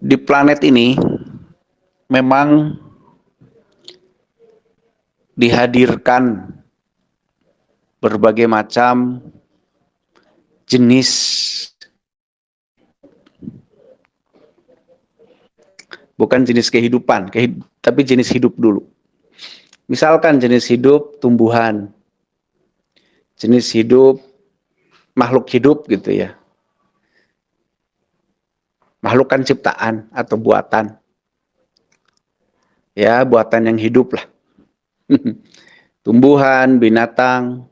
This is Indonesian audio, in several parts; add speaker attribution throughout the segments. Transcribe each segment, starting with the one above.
Speaker 1: Di planet ini memang dihadirkan berbagai macam jenis bukan jenis kehidupan, tapi jenis hidup dulu. Misalkan jenis hidup tumbuhan, jenis hidup makhluk hidup gitu ya. Makhluk kan ciptaan atau buatan. Ya, buatan yang hidup lah. Tumbuhan, binatang,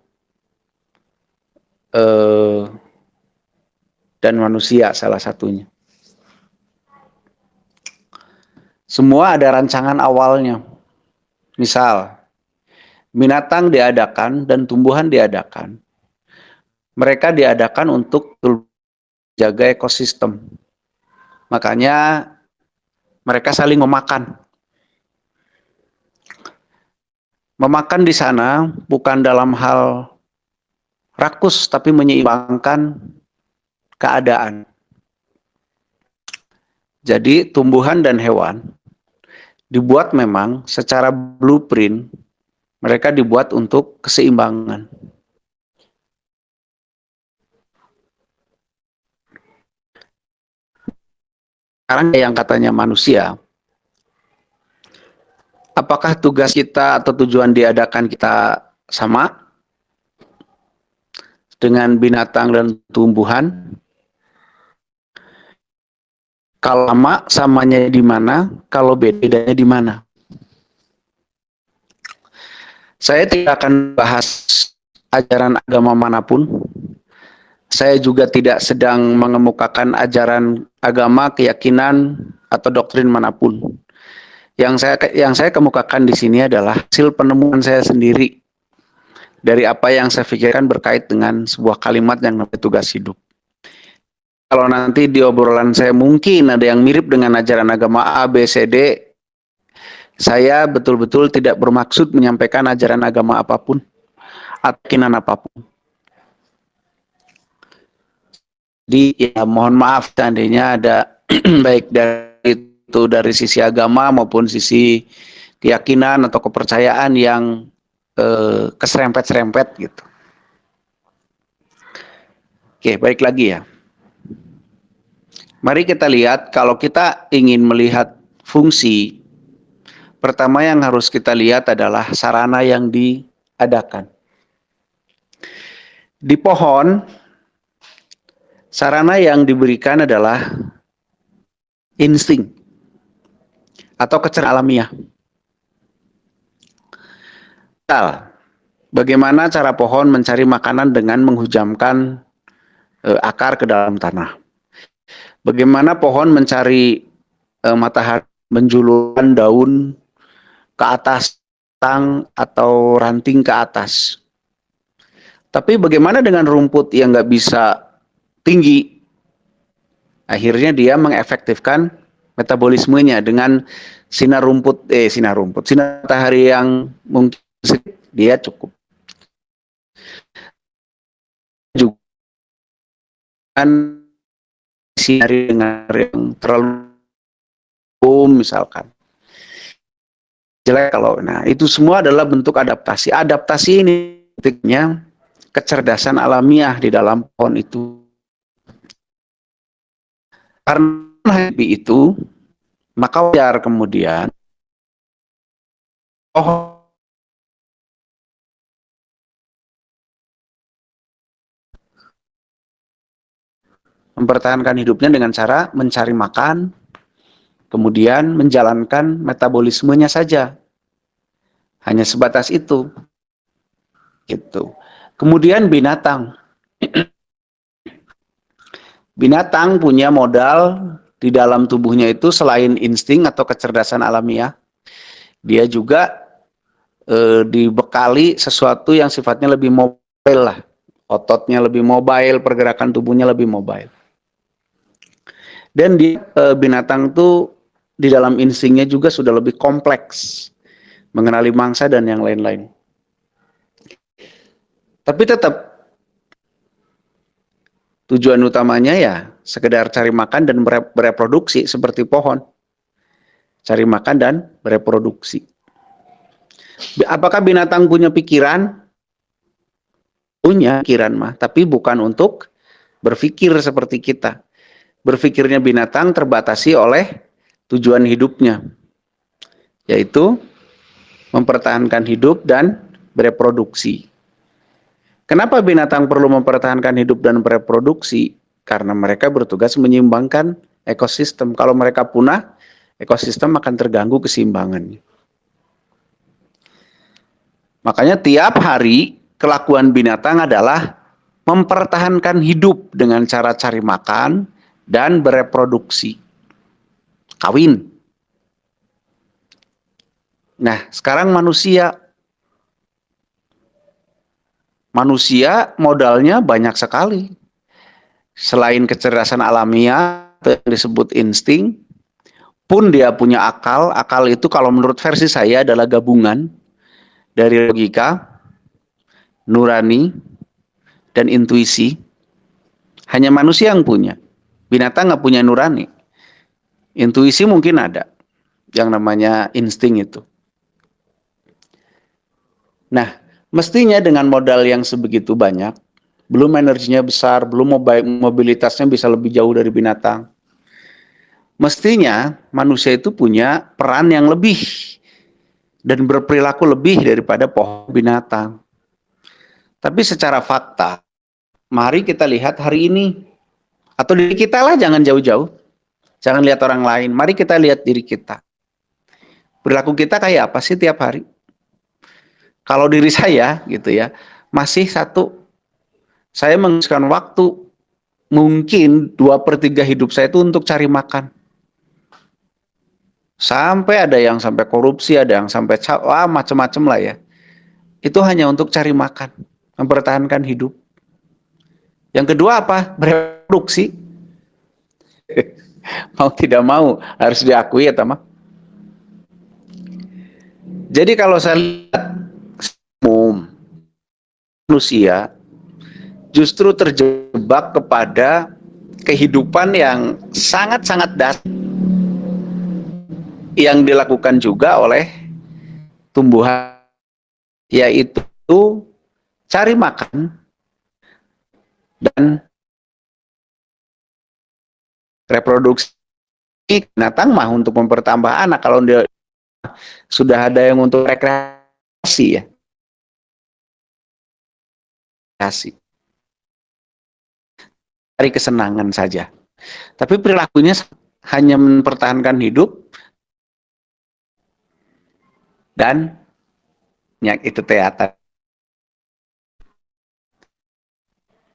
Speaker 1: dan manusia salah satunya. Semua ada rancangan awalnya. Misal, binatang diadakan dan tumbuhan diadakan. Mereka diadakan untuk jaga ekosistem. Makanya mereka saling memakan. Memakan di sana bukan dalam hal rakus, tapi menyeimbangkan keadaan. Jadi tumbuhan dan hewan dibuat memang secara blueprint, mereka dibuat untuk keseimbangan. Sekarang yang katanya manusia, apakah tugas kita atau tujuan diadakan kita sama dengan binatang dan tumbuhan? Kalau sama, samanya di mana? Kalau bedanya di mana? Saya tidak akan bahas ajaran agama manapun. Saya juga tidak sedang mengemukakan ajaran agama, keyakinan, atau doktrin manapun. Yang saya kemukakan di sini adalah hasil penemuan saya sendiri dari apa yang saya pikirkan berkait dengan sebuah kalimat yang namanya tugas hidup. Kalau nanti di obrolan saya mungkin ada yang mirip dengan ajaran agama A, B, C, D, saya betul-betul tidak bermaksud menyampaikan ajaran agama apapun, atau keyakinan apapun. Jadi ya mohon maaf seandainya ada baik dari sisi agama maupun sisi keyakinan atau kepercayaan yang keserempet-serempet gitu. Oke, baik lagi ya. Mari kita lihat, kalau kita ingin melihat fungsi, pertama yang harus kita lihat adalah sarana yang diadakan. Di pohon, sarana yang diberikan adalah insting atau kecerdasan alamiah. Bagaimana cara pohon mencari makanan dengan menghujamkan akar ke dalam tanah? Bagaimana pohon mencari matahari, menjulurkan daun ke atas tang atau ranting ke atas? Tapi bagaimana dengan rumput yang nggak bisa tinggi? Akhirnya dia mengefektifkan metabolismenya dengan sinar matahari yang mungkin dia cukup. Juga sinar yang terlalu misalkan jelek kalau itu semua adalah bentuk adaptasi. Adaptasi ini bentuknya kecerdasan alamiah di dalam pohon itu. Karena itu maka wajar kemudian mempertahankan hidupnya dengan cara mencari makan, kemudian menjalankan metabolismenya saja. Hanya sebatas itu. Gitu. Kemudian binatang. Binatang punya modal di dalam tubuhnya itu selain insting atau kecerdasan alamiah, dia juga dibekali sesuatu yang sifatnya lebih mobile lah. Ototnya lebih mobile, pergerakan tubuhnya lebih mobile. Dan di binatang itu di dalam instingnya juga sudah lebih kompleks, mengenali mangsa dan yang lain-lain. Tapi tetap tujuan utamanya ya sekedar cari makan dan bereproduksi seperti pohon. Cari makan dan bereproduksi. Apakah binatang punya pikiran? Punya pikiran mah, tapi bukan untuk berpikir seperti kita. Berpikirnya binatang terbatasi oleh tujuan hidupnya, yaitu mempertahankan hidup dan bereproduksi. Kenapa binatang perlu mempertahankan hidup dan bereproduksi? Karena mereka bertugas menyeimbangkan ekosistem. Kalau mereka punah, ekosistem akan terganggu keseimbangannya. Makanya tiap hari kelakuan binatang adalah mempertahankan hidup dengan cara cari makan dan bereproduksi. Kawin. Nah, sekarang manusia. Manusia modalnya banyak sekali. Selain kecerdasan alamiah yang disebut insting, pun dia punya akal. Akal itu kalau menurut versi saya adalah gabungan dari logika, nurani, dan intuisi. Hanya manusia yang punya. Binatang nggak punya nurani. Intuisi mungkin ada, yang namanya insting itu. Nah, mestinya dengan modal yang sebegitu banyak, belum energinya besar, belum mobilitasnya bisa lebih jauh dari binatang. Mestinya manusia itu punya peran yang lebih dan berperilaku lebih daripada pohon binatang. Tapi secara fakta, mari kita lihat hari ini. Atau diri kita lah, jangan jauh-jauh. Jangan lihat orang lain, mari kita lihat diri kita. Perilaku kita kayak apa sih tiap hari? Kalau diri saya gitu ya, masih satu, saya menghabiskan waktu mungkin 2/3 hidup saya itu untuk cari makan. Sampai ada yang sampai korupsi, ada yang sampai macam-macam lah ya. Itu hanya untuk cari makan, mempertahankan hidup. Yang kedua apa? Bereproduksi. Mau tidak mau harus diakui ya teman. Jadi kalau saya lihat umum manusia justru terjebak kepada kehidupan yang sangat-sangat dasar yang dilakukan juga oleh tumbuhan, yaitu cari makan dan reproduksi. Binatang mah untuk mempertambah anak, kalau dia sudah ada yang untuk rekreasi ya, rekreasi, cari kesenangan saja. Tapi perilakunya hanya mempertahankan hidup dan itu teater.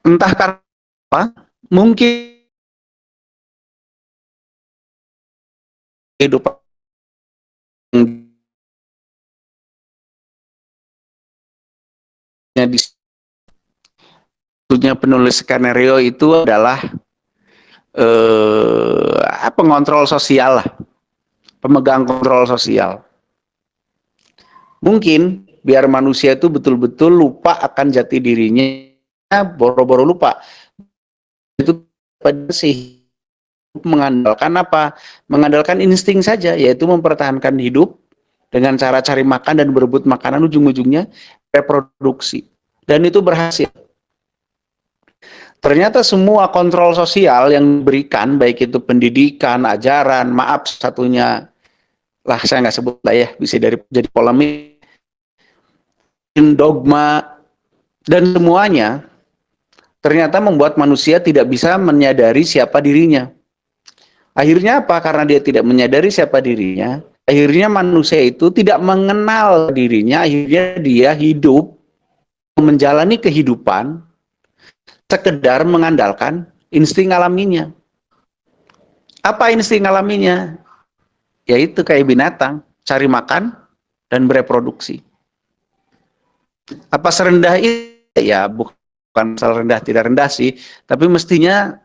Speaker 1: Entah karena apa, mungkin kehidupan di penulis skenario itu adalah pengontrol sosial lah, pemegang kontrol sosial. Mungkin biar manusia itu betul-betul lupa akan jati dirinya, boro-boro lupa. Itu sih mengandalkan apa? Mengandalkan insting saja, yaitu mempertahankan hidup dengan cara cari makan dan berebut makanan, ujung-ujungnya reproduksi. Dan itu berhasil. Ternyata semua kontrol sosial yang diberikan, baik itu pendidikan, ajaran, maaf satunya lah saya nggak sebut lah ya, bisa jadi polemik, dogma, dan semuanya ternyata membuat manusia tidak bisa menyadari siapa dirinya. Akhirnya apa? Karena dia tidak menyadari siapa dirinya, akhirnya manusia itu tidak mengenal dirinya, akhirnya dia hidup, menjalani kehidupan sekedar mengandalkan insting alaminya. Apa insting alaminya? Yaitu kayak binatang, cari makan dan bereproduksi. Apa serendah itu? Ya bukan masalah rendah tidak rendah sih, tapi mestinya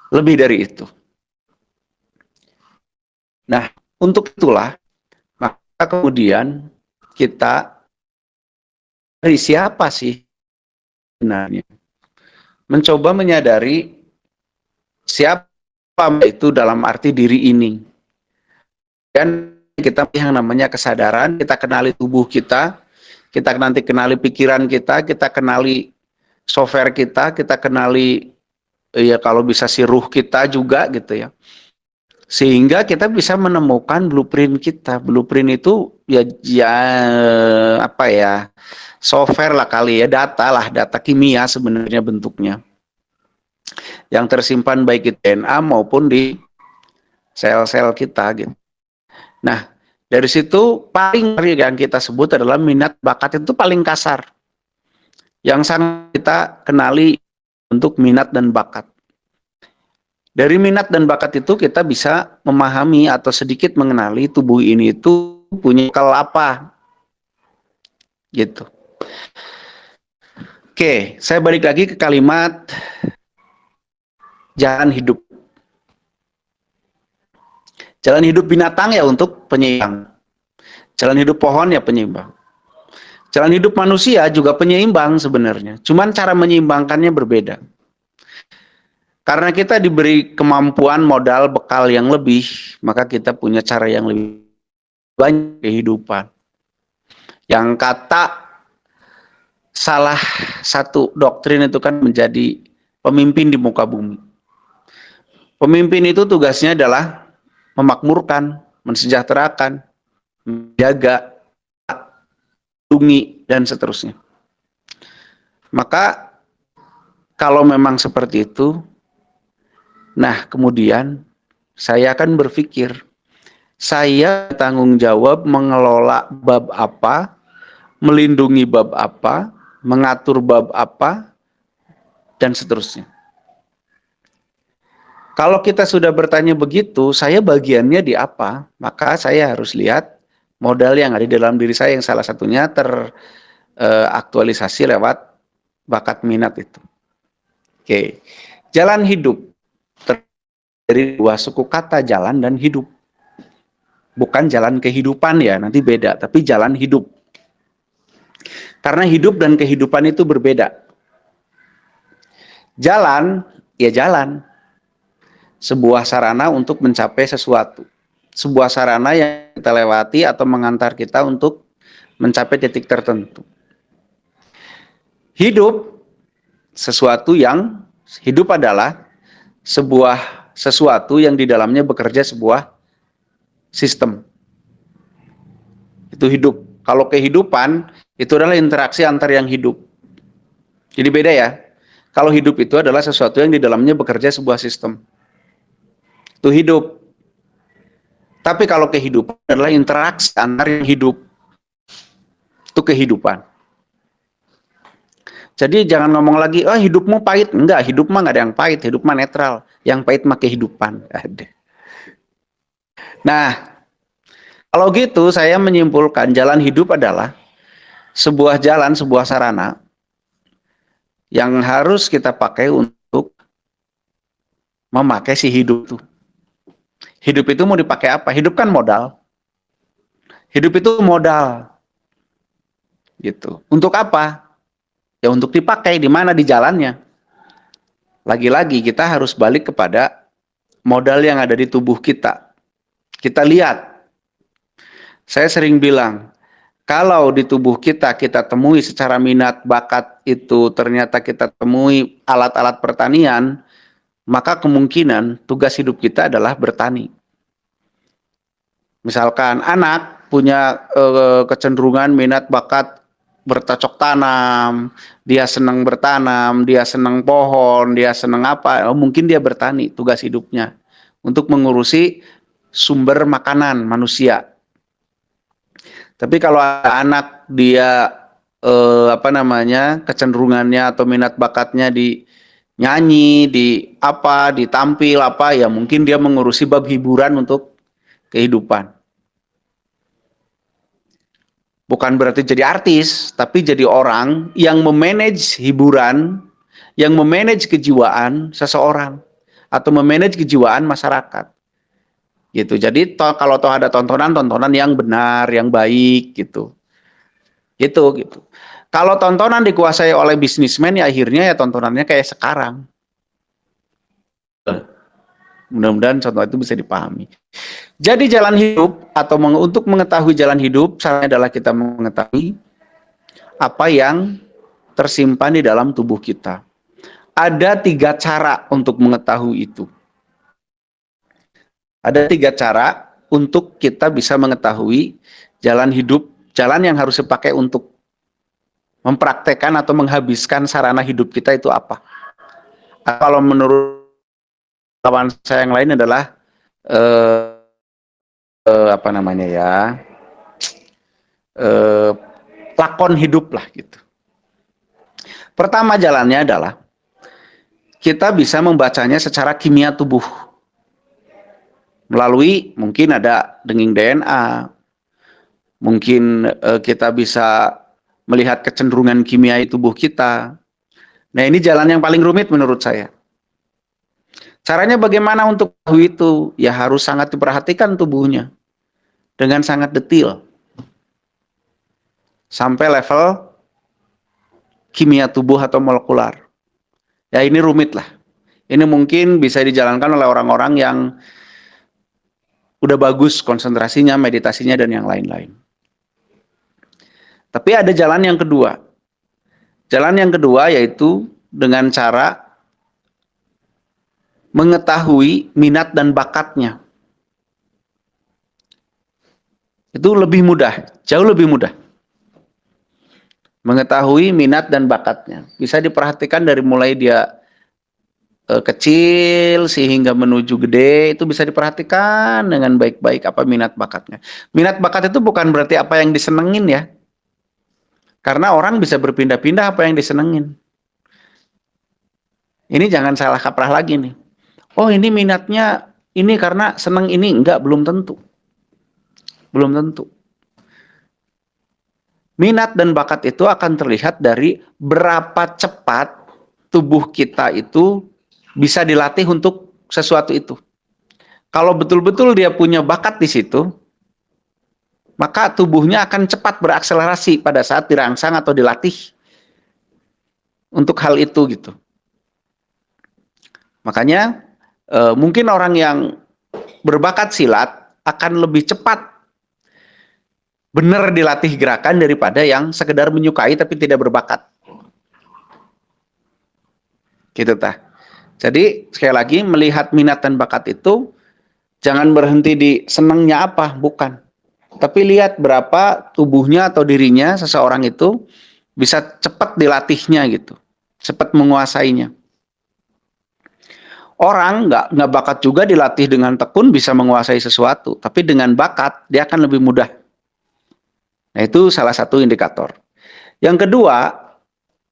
Speaker 1: lebih dari itu. Nah, untuk itulah maka kemudian kita dari siapa sih sebenarnya? Mencoba menyadari Siapa itu dalam arti diri ini. Dan kita yang namanya kesadaran, kita kenali tubuh kita nanti kenali pikiran kita kenali software kita kenali ya kalau bisa si ruh kita juga gitu ya. Sehingga kita bisa menemukan blueprint kita. Blueprint itu ya apa ya? Software lah kali ya, data kimia sebenarnya bentuknya. Yang tersimpan baik di DNA maupun di sel-sel kita gitu. Nah, dari situ paling yang kita sebut adalah minat bakat itu paling kasar. Yang sangat kita kenali untuk minat dan bakat. Dari minat dan bakat itu kita bisa memahami atau sedikit mengenali tubuh ini itu punya bekal apa. Gitu. Oke, saya balik lagi ke kalimat jalan hidup. Jalan hidup binatang ya untuk penyeimbang. Jalan hidup pohon ya penyeimbang. Jalan hidup manusia juga penyeimbang sebenarnya. Cuman cara menyeimbangkannya berbeda. Karena kita diberi kemampuan modal bekal yang lebih, maka kita punya cara yang lebih banyak kehidupan. Yang kata salah satu doktrin itu kan menjadi pemimpin di muka bumi. Pemimpin itu tugasnya adalah memakmurkan, mensejahterakan, menjaga, melindungi, dan seterusnya. Maka kalau memang seperti itu, nah kemudian saya akan berpikir, saya tanggung jawab mengelola bab apa, melindungi bab apa, mengatur bab apa, dan seterusnya. Kalau kita sudah bertanya begitu, saya bagiannya di apa? Maka saya harus lihat modal yang ada di dalam diri saya yang salah satunya teraktualisasi lewat bakat minat itu. Oke, jalan hidup dari dua suku kata jalan dan hidup. Bukan jalan kehidupan ya, nanti beda, tapi jalan hidup. Karena hidup dan kehidupan itu berbeda. Jalan, ya jalan. Sebuah sarana untuk mencapai sesuatu. Sebuah sarana yang kita lewati atau mengantar kita untuk mencapai titik tertentu. Hidup, hidup adalah sesuatu yang di dalamnya bekerja sebuah sistem. Itu hidup. Kalau kehidupan, itu adalah interaksi antar yang hidup. Jadi beda ya. Kalau hidup itu adalah sesuatu yang di dalamnya bekerja sebuah sistem. Itu hidup. Tapi kalau kehidupan adalah interaksi antar yang hidup. Itu kehidupan. Jadi jangan ngomong lagi, oh hidupmu pahit. Enggak, hidup mah nggak ada yang pahit. Hidup mah netral. Yang pahit mah kehidupan. Ada. Nah, kalau gitu saya menyimpulkan jalan hidup adalah sebuah jalan, sebuah sarana yang harus kita pakai untuk memakai si hidup itu. Hidup itu mau dipakai apa? Hidup kan modal. Hidup itu modal. Gitu. Untuk apa? Ya untuk dipakai di mana di jalannya. Lagi-lagi kita harus balik kepada modal yang ada di tubuh kita. Kita lihat. Saya sering bilang, kalau di tubuh kita temui secara minat bakat itu ternyata kita temui alat-alat pertanian, maka kemungkinan tugas hidup kita adalah bertani. Misalkan anak punya kecenderungan minat bakat bercocok tanam, dia senang bertanam, dia senang pohon, dia senang apa, mungkin dia bertani, tugas hidupnya untuk mengurusi sumber makanan manusia. Tapi kalau anak dia kecenderungannya atau minat bakatnya di nyanyi, di tampil apa, ya mungkin dia mengurusi bab hiburan untuk kehidupan. Bukan berarti jadi artis, tapi jadi orang yang memanage hiburan, yang memanage kejiwaan seseorang atau memanage kejiwaan masyarakat. Gitu. Jadi kalau ada tontonan yang benar, yang baik gitu. Gitu. Kalau tontonan dikuasai oleh bisnismen ya akhirnya ya tontonannya kayak sekarang. Mudah-mudahan contoh itu bisa dipahami. Jadi jalan hidup atau untuk mengetahui jalan hidup, caranya adalah kita mengetahui apa yang tersimpan di dalam tubuh kita. Ada 3 cara untuk mengetahui itu. Ada 3 cara untuk kita bisa mengetahui jalan hidup, jalan yang harus dipakai untuk mempraktekkan atau menghabiskan sarana hidup kita itu apa. Kalau menurut kawan saya yang lain adalah apa namanya ya, lakon hidup lah gitu. Pertama jalannya adalah kita bisa membacanya secara kimia tubuh. Melalui mungkin ada denging DNA, mungkin kita bisa melihat kecenderungan kimia tubuh kita. Nah, ini jalan yang paling rumit menurut saya. Caranya bagaimana untuk tahu itu? Ya harus sangat diperhatikan tubuhnya dengan sangat detail. Sampai level kimia tubuh atau molekular. Ya ini rumit lah. Ini mungkin bisa dijalankan oleh orang-orang yang udah bagus konsentrasinya, meditasinya, dan yang lain-lain. Tapi ada jalan yang kedua. Jalan yang kedua yaitu dengan cara mengetahui minat dan bakatnya. Itu lebih mudah, jauh lebih mudah. Mengetahui minat dan bakatnya. Bisa diperhatikan dari mulai dia kecil sehingga menuju gede, itu bisa diperhatikan dengan baik-baik apa minat bakatnya. Minat bakat itu bukan berarti apa yang disenengin ya. Karena orang bisa berpindah-pindah apa yang disenengin. Ini jangan salah kaprah lagi nih. Oh ini minatnya ini karena seneng ini. Enggak, belum tentu. Belum tentu. Minat dan bakat itu akan terlihat dari berapa cepat tubuh kita itu bisa dilatih untuk sesuatu itu. Kalau betul-betul dia punya bakat di situ, maka tubuhnya akan cepat berakselerasi pada saat dirangsang atau dilatih untuk hal itu gitu. Makanya mungkin orang yang berbakat silat akan lebih cepat benar dilatih gerakan daripada yang sekedar menyukai tapi tidak berbakat. Gitu tah. Jadi sekali lagi melihat minat dan bakat itu jangan berhenti di senangnya apa, bukan. Tapi lihat berapa tubuhnya atau dirinya seseorang itu bisa cepat dilatihnya gitu. Cepat menguasainya. Orang nggak bakat juga dilatih dengan tekun bisa menguasai sesuatu, tapi dengan bakat dia akan lebih mudah. Nah itu salah satu indikator. Yang kedua,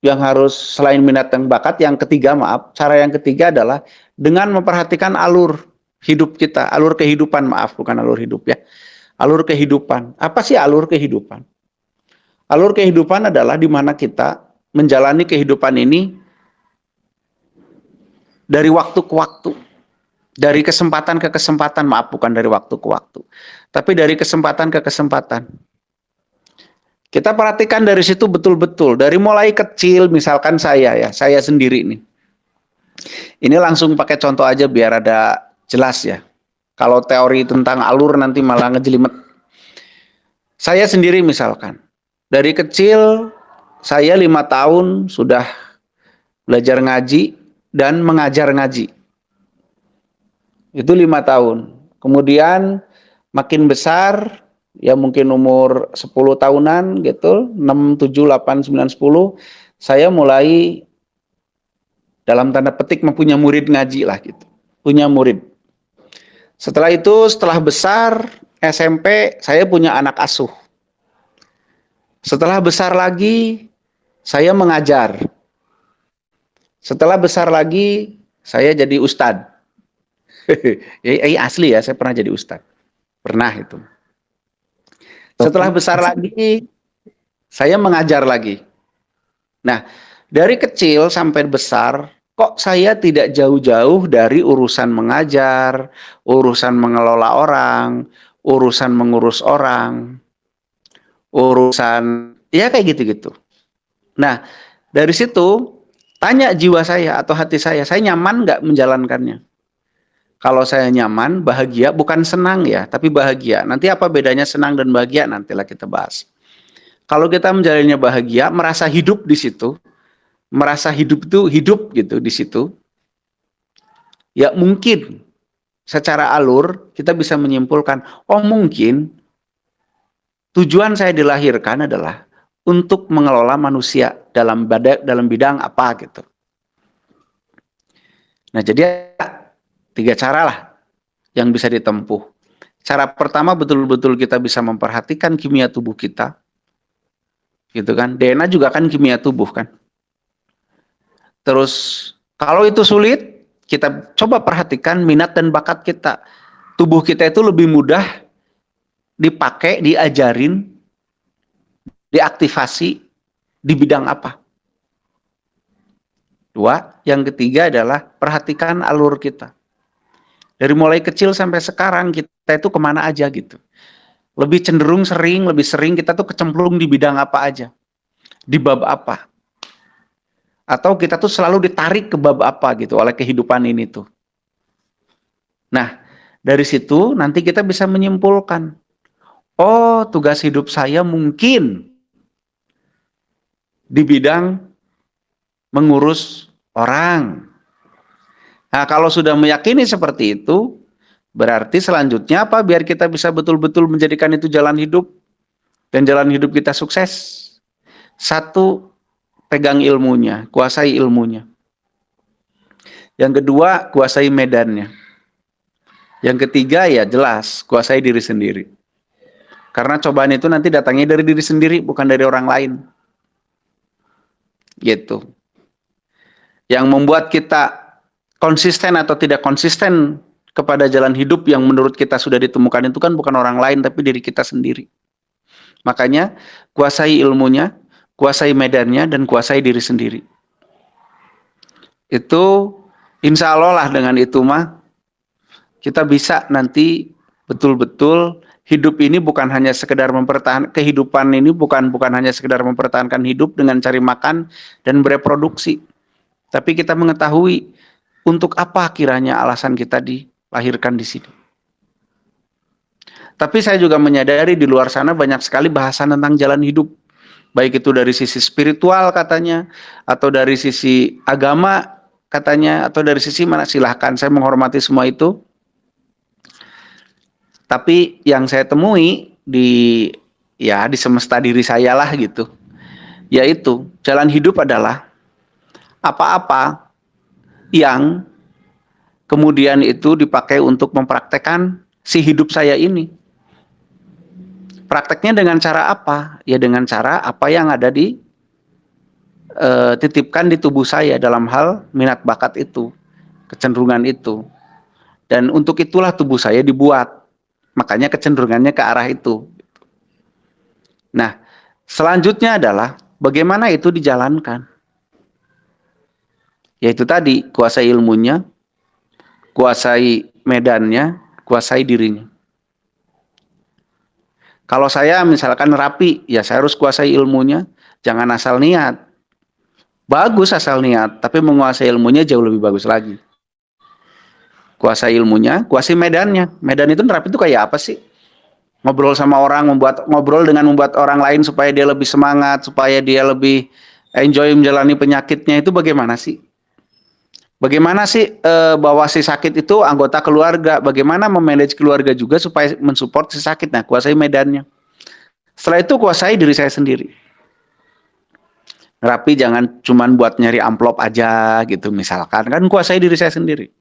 Speaker 1: yang harus selain minat dan bakat, yang ketiga cara yang ketiga adalah dengan memperhatikan alur hidup kita, alur kehidupan bukan alur hidup ya, alur kehidupan. Apa sih alur kehidupan? Alur kehidupan adalah di mana kita menjalani kehidupan ini dari waktu ke waktu, dari kesempatan ke kesempatan, bukan dari waktu ke waktu, tapi dari kesempatan ke kesempatan. Kita perhatikan dari situ betul-betul, dari mulai kecil, misalkan saya sendiri nih. Ini langsung pakai contoh aja biar ada jelas ya. Kalau teori tentang alur nanti malah ngejelimet. Saya sendiri misalkan, dari kecil saya 5 tahun sudah belajar ngaji dan mengajar ngaji. Itu 5 tahun. Kemudian makin besar, ya mungkin umur 10 tahunan gitu, 6, 7, 8, 9, 10, saya mulai dalam tanda petik mempunyai murid ngaji lah gitu. Punya murid. Setelah itu, setelah besar, SMP, saya punya anak asuh. Setelah besar lagi, saya mengajar. Setelah besar lagi, saya jadi ustadz. Asli ya, saya pernah jadi ustadz. Pernah itu. Setelah besar lagi, saya mengajar lagi. Nah, dari kecil sampai besar, kok saya tidak jauh-jauh dari urusan mengajar, urusan mengelola orang, urusan mengurus orang, urusan, ya kayak gitu-gitu. Nah, dari situ, tanya jiwa saya atau hati saya nyaman nggak menjalankannya? Kalau saya nyaman, bahagia, bukan senang ya, tapi bahagia. Nanti apa bedanya senang dan bahagia? Nantilah kita bahas. Kalau kita menjalaninya bahagia, merasa hidup di situ, merasa hidup itu hidup gitu di situ, ya mungkin secara alur kita bisa menyimpulkan, oh mungkin tujuan saya dilahirkan adalah untuk mengelola manusia dalam bidang apa gitu. Nah, jadi tiga cara lah yang bisa ditempuh. Cara pertama betul-betul kita bisa memperhatikan kimia tubuh kita. Gitu kan? DNA juga kan kimia tubuh kan. Terus kalau itu sulit, kita coba perhatikan minat dan bakat kita. Tubuh kita itu lebih mudah dipakai, diajarin, diaktifasi di bidang apa. Dua, yang ketiga adalah perhatikan alur kita. Dari mulai kecil sampai sekarang kita itu kemana aja gitu. Lebih cenderung lebih sering kita tuh kecemplung di bidang apa aja. Di bab apa. Atau kita tuh selalu ditarik ke bab apa gitu oleh kehidupan ini tuh. Nah, dari situ nanti kita bisa menyimpulkan, oh tugas hidup saya mungkin di bidang mengurus orang. Nah, kalau sudah meyakini seperti itu, berarti selanjutnya apa? Biar kita bisa betul-betul menjadikan itu jalan hidup dan jalan hidup kita sukses. Satu, pegang ilmunya, kuasai ilmunya. Yang kedua, kuasai medannya. Yang ketiga ya jelas, kuasai diri sendiri. Karena cobaan itu nanti datangnya dari diri sendiri, bukan dari orang lain. Gitu. Yang membuat kita konsisten atau tidak konsisten kepada jalan hidup yang menurut kita sudah ditemukan itu kan bukan orang lain, tapi diri kita sendiri. Makanya, kuasai ilmunya, kuasai medannya, dan kuasai diri sendiri. Itu insya Allah lah dengan itu mah, kita bisa nanti betul-betul hidup ini bukan hanya sekedar mempertahankan, kehidupan ini bukan hanya sekedar mempertahankan hidup dengan cari makan dan bereproduksi. Tapi kita mengetahui untuk apa kiranya alasan kita dilahirkan di sini. Tapi saya juga menyadari di luar sana banyak sekali bahasan tentang jalan hidup. Baik itu dari sisi spiritual katanya, atau dari sisi agama katanya, atau dari sisi mana, silahkan, saya menghormati semua itu. Tapi yang saya temui di semesta diri saya lah gitu, yaitu jalan hidup adalah apa-apa yang kemudian itu dipakai untuk mempraktekkan si hidup saya ini. Prakteknya dengan cara apa? Ya dengan cara apa yang ada di titipkan di tubuh saya dalam hal minat bakat itu, kecenderungan itu. Dan untuk itulah tubuh saya dibuat. Makanya kecenderungannya ke arah itu. Nah, selanjutnya adalah bagaimana itu dijalankan. Yaitu tadi, kuasai ilmunya, kuasai medannya, kuasai dirinya. Kalau saya misalkan rapi, ya saya harus kuasai ilmunya, jangan asal niat. Bagus asal niat, tapi menguasai ilmunya jauh lebih bagus lagi. Kuasai ilmunya, kuasai medannya. Medan itu nerapi itu kayak apa sih? Ngobrol sama orang, ngobrol dengan membuat orang lain supaya dia lebih semangat, supaya dia lebih enjoy menjalani penyakitnya, itu bagaimana sih? Bagaimana sih bahwa si sakit itu anggota keluarga? Bagaimana memanage keluarga juga supaya mensupport si sakit? Nah, kuasai medannya. Setelah itu kuasai diri saya sendiri. Rapi jangan cuman buat nyari amplop aja gitu misalkan, kan kuasai diri saya sendiri.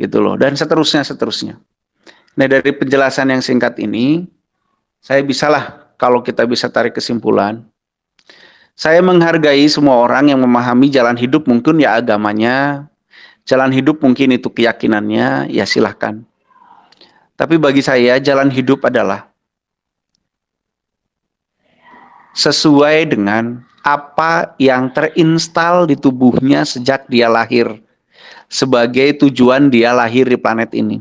Speaker 1: Gitu loh, dan seterusnya. Nah, dari penjelasan yang singkat ini, saya bisalah kalau kita bisa tarik kesimpulan. Saya menghargai semua orang yang memahami jalan hidup, mungkin ya agamanya, jalan hidup mungkin itu keyakinannya, ya silahkan. Tapi bagi saya jalan hidup adalah sesuai dengan apa yang terinstal di tubuhnya sejak dia lahir, sebagai tujuan dia lahir di planet ini.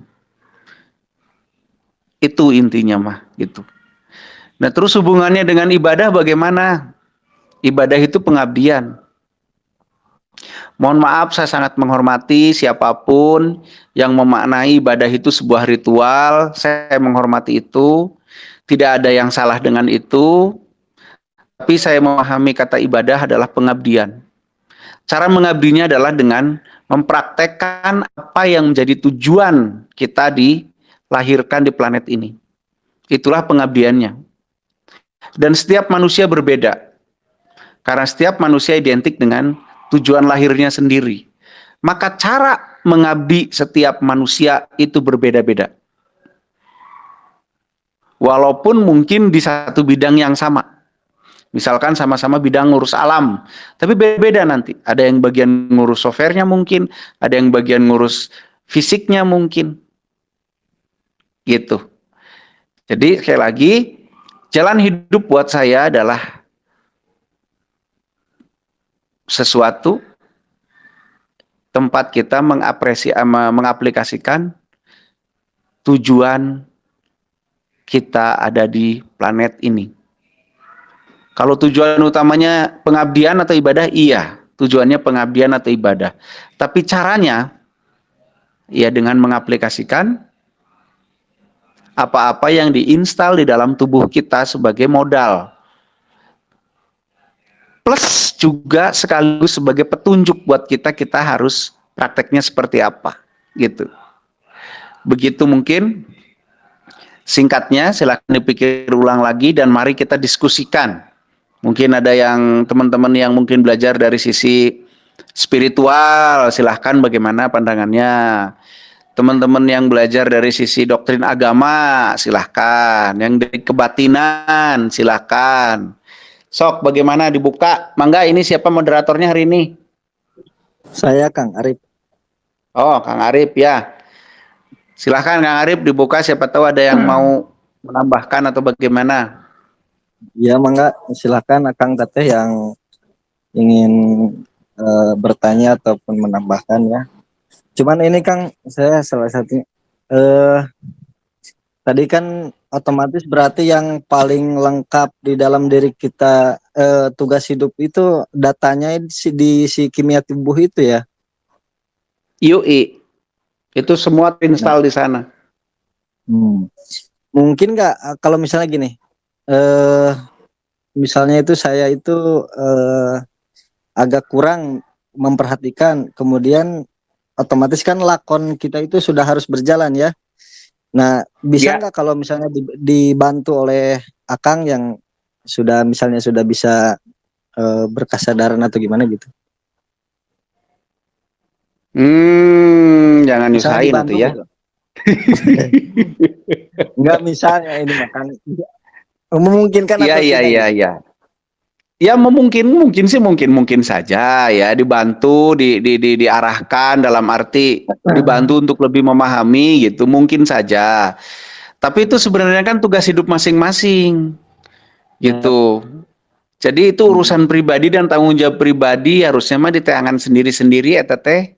Speaker 1: Itu intinya mah gitu. Nah, terus hubungannya dengan ibadah bagaimana? Ibadah itu pengabdian. Mohon maaf, saya sangat menghormati siapapun yang memaknai ibadah itu sebuah ritual. Saya menghormati itu. Tidak ada yang salah dengan itu. Tapi saya memahami kata ibadah adalah pengabdian. Cara mengabdinya adalah dengan mempraktekkan apa yang menjadi tujuan kita dilahirkan di planet ini. Itulah pengabdiannya. Dan setiap manusia berbeda. Karena setiap manusia identik dengan tujuan lahirnya sendiri. Maka cara mengabdi setiap manusia itu berbeda-beda. Walaupun mungkin di satu bidang yang sama. Misalkan sama-sama bidang ngurus alam, tapi beda-beda nanti. Ada yang bagian ngurus softwarenya mungkin, ada yang bagian ngurus fisiknya mungkin. Gitu. Jadi sekali lagi, jalan hidup buat saya adalah sesuatu tempat kita mengaplikasikan tujuan kita ada di planet ini. Kalau tujuan utamanya pengabdian atau ibadah, iya. Tujuannya pengabdian atau ibadah. Tapi caranya, ya dengan mengaplikasikan apa-apa yang diinstal di dalam tubuh kita sebagai modal. Plus juga sekaligus sebagai petunjuk buat kita, kita harus prakteknya seperti apa. Gitu. Begitu mungkin. Singkatnya, silakan dipikir ulang lagi dan mari kita diskusikan. Mungkin ada yang teman-teman yang mungkin belajar dari sisi spiritual, silahkan bagaimana pandangannya. Teman-teman yang belajar dari sisi doktrin agama, silahkan. Yang dari kebatinan, silahkan. Sok, bagaimana dibuka? Mangga, ini siapa moderatornya hari ini?
Speaker 2: Saya Kang Arif.
Speaker 1: Oh, Kang Arif ya. Silahkan Kang Arif dibuka, siapa tahu ada yang mau menambahkan atau bagaimana.
Speaker 2: Ya, mangga silakan Akang Teteh yang ingin bertanya ataupun menambahkan ya. Cuman ini Kang, saya salah satu tadi kan otomatis berarti yang paling lengkap di dalam diri kita tugas hidup itu datanya di si kimia tubuh itu ya.
Speaker 1: UI, itu semua
Speaker 2: Nah,
Speaker 1: install di sana.
Speaker 2: mungkin nggak kalau misalnya gini, misalnya itu saya itu agak kurang memperhatikan, kemudian otomatis kan lakon kita itu sudah harus berjalan ya. Nah, bisa
Speaker 1: Ya,
Speaker 2: nggak kalau misalnya dibantu oleh Akang yang sudah misalnya sudah bisa berkasadaran atau gimana gitu.
Speaker 1: jangan
Speaker 2: Misalnya
Speaker 1: nyusahin itu
Speaker 2: dibantu
Speaker 1: ya.
Speaker 2: gitu. Enggak misalnya ini makan memungkinkan
Speaker 1: Iya,
Speaker 2: atau
Speaker 1: iya,
Speaker 2: tidak
Speaker 1: iya,
Speaker 2: gitu.
Speaker 1: iya. Ya mungkin sih mungkin saja ya dibantu diarahkan dalam arti dibantu untuk lebih memahami gitu mungkin saja. Tapi itu sebenarnya kan tugas hidup masing-masing
Speaker 2: Ya.
Speaker 1: gitu. Jadi itu urusan pribadi dan tanggung jawab pribadi harusnya mah di tangan sendiri-sendiri ya teteh.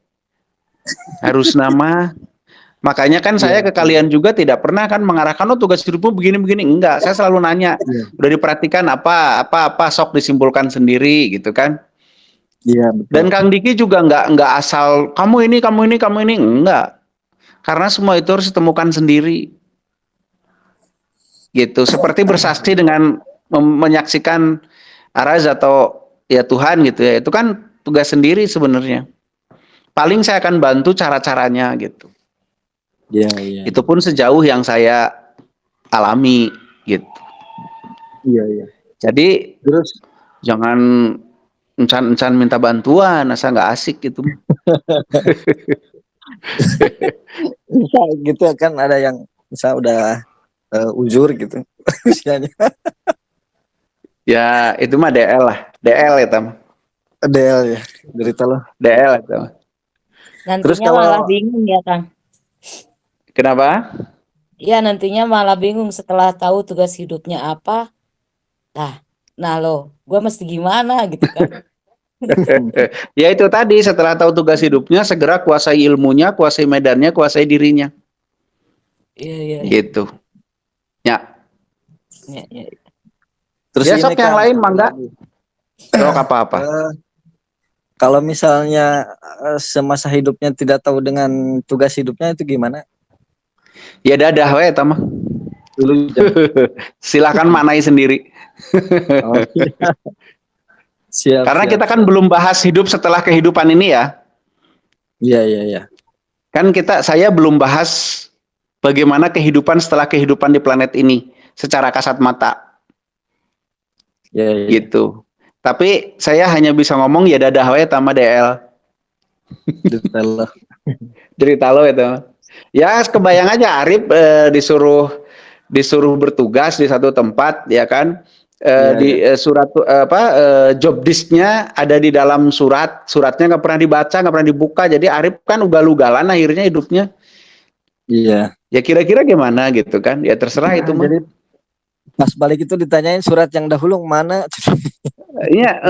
Speaker 1: Harus nama. Makanya kan
Speaker 2: Iya,
Speaker 1: saya ke kalian juga tidak pernah kan mengarahkan oh tugas hidupmu begini-begini. Enggak, saya selalu nanya.
Speaker 2: iya,
Speaker 1: Udah diperhatikan apa sok disimpulkan sendiri gitu kan.
Speaker 2: iya betul.
Speaker 1: Dan Kang Diki juga nggak asal kamu ini enggak. Karena semua itu harus ditemukan sendiri. Gitu. Seperti bersaksi dengan menyaksikan araz atau ya Tuhan gitu ya. Itu kan tugas sendiri sebenarnya. Paling saya akan bantu cara-caranya gitu.
Speaker 2: Iya, iya.
Speaker 1: Itu pun sejauh yang saya alami gitu.
Speaker 2: Iya, iya.
Speaker 1: Jadi
Speaker 2: Terus
Speaker 1: jangan encan minta bantuan, asa nggak asik gitu.
Speaker 2: misal gitu kan ada yang misal udah uzur gitu usianya.
Speaker 1: Ya itu mah DL lah, DL itu mah,
Speaker 2: Del ya derita loh.
Speaker 1: DL itu mah.
Speaker 2: Terus
Speaker 3: Nantinya malah
Speaker 2: kalau
Speaker 3: bingung ya, Kang.
Speaker 1: Kenapa?
Speaker 3: Iya, nantinya malah bingung setelah tahu tugas hidupnya apa. Nah loh, gue mesti gimana gitu kan.
Speaker 1: Ya itu tadi setelah tahu tugas hidupnya segera kuasai ilmunya, kuasai medannya, kuasai dirinya.
Speaker 3: Iya, iya, iya.
Speaker 1: Gitu. Ya.
Speaker 3: Iya, iya.
Speaker 2: terus
Speaker 1: Ya
Speaker 2: ini
Speaker 1: sok yang
Speaker 2: Kang
Speaker 1: lain
Speaker 2: satu
Speaker 1: mangga.
Speaker 2: lagi.
Speaker 1: Sok apa-apa.
Speaker 2: Eh, Kalau misalnya semasa hidupnya tidak tahu dengan tugas hidupnya itu gimana?
Speaker 1: Ya dadah we eta mah.
Speaker 2: Dulu jam.
Speaker 1: Silakan maknai sendiri.
Speaker 2: Oh, siap
Speaker 1: Karena
Speaker 2: siap
Speaker 1: kita kan
Speaker 2: siap.
Speaker 1: belum bahas hidup setelah kehidupan ini ya.
Speaker 2: Iya iya iya.
Speaker 1: Kan saya belum bahas bagaimana kehidupan setelah kehidupan di planet ini secara kasat mata
Speaker 2: Iya iya.
Speaker 1: gitu. Tapi saya hanya bisa ngomong ya dadah we tama DL.
Speaker 2: Detail.
Speaker 1: Cerita lo itu. Ya kebayang aja Arif disuruh bertugas di satu tempat ya kan.
Speaker 2: Iya
Speaker 1: Di
Speaker 2: iya.
Speaker 1: surat job disknya ada di dalam suratnya nggak pernah dibaca, nggak pernah dibuka, jadi Arif kan ugal-ugalan akhirnya hidupnya.
Speaker 2: Iya.
Speaker 1: Ya kira-kira gimana gitu kan, ya terserah itu mah.
Speaker 2: Jadi pas balik itu ditanyain surat yang dahulu mana?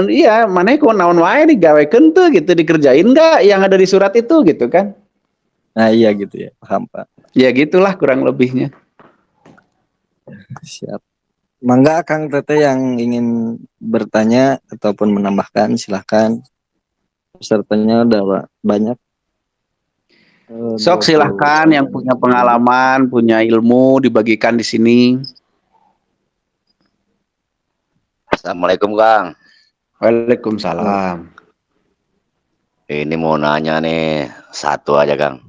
Speaker 1: Iya mana kok naon wae digawekeun tuh gitu, dikerjain nggak yang ada di surat itu gitu kan.
Speaker 2: Nah iya gitu ya, paham Pak.
Speaker 1: Ya gitulah kurang lebihnya.
Speaker 2: Siap. Mangga Kang Tete yang ingin bertanya ataupun menambahkan silahkan. Pesertanya udah banyak.
Speaker 1: Sok silahkan yang punya
Speaker 2: 29.
Speaker 1: pengalaman, punya ilmu dibagikan di sini.
Speaker 4: Assalamualaikum Kang.
Speaker 1: Waalaikumsalam.
Speaker 4: Ini mau nanya nih satu aja Kang.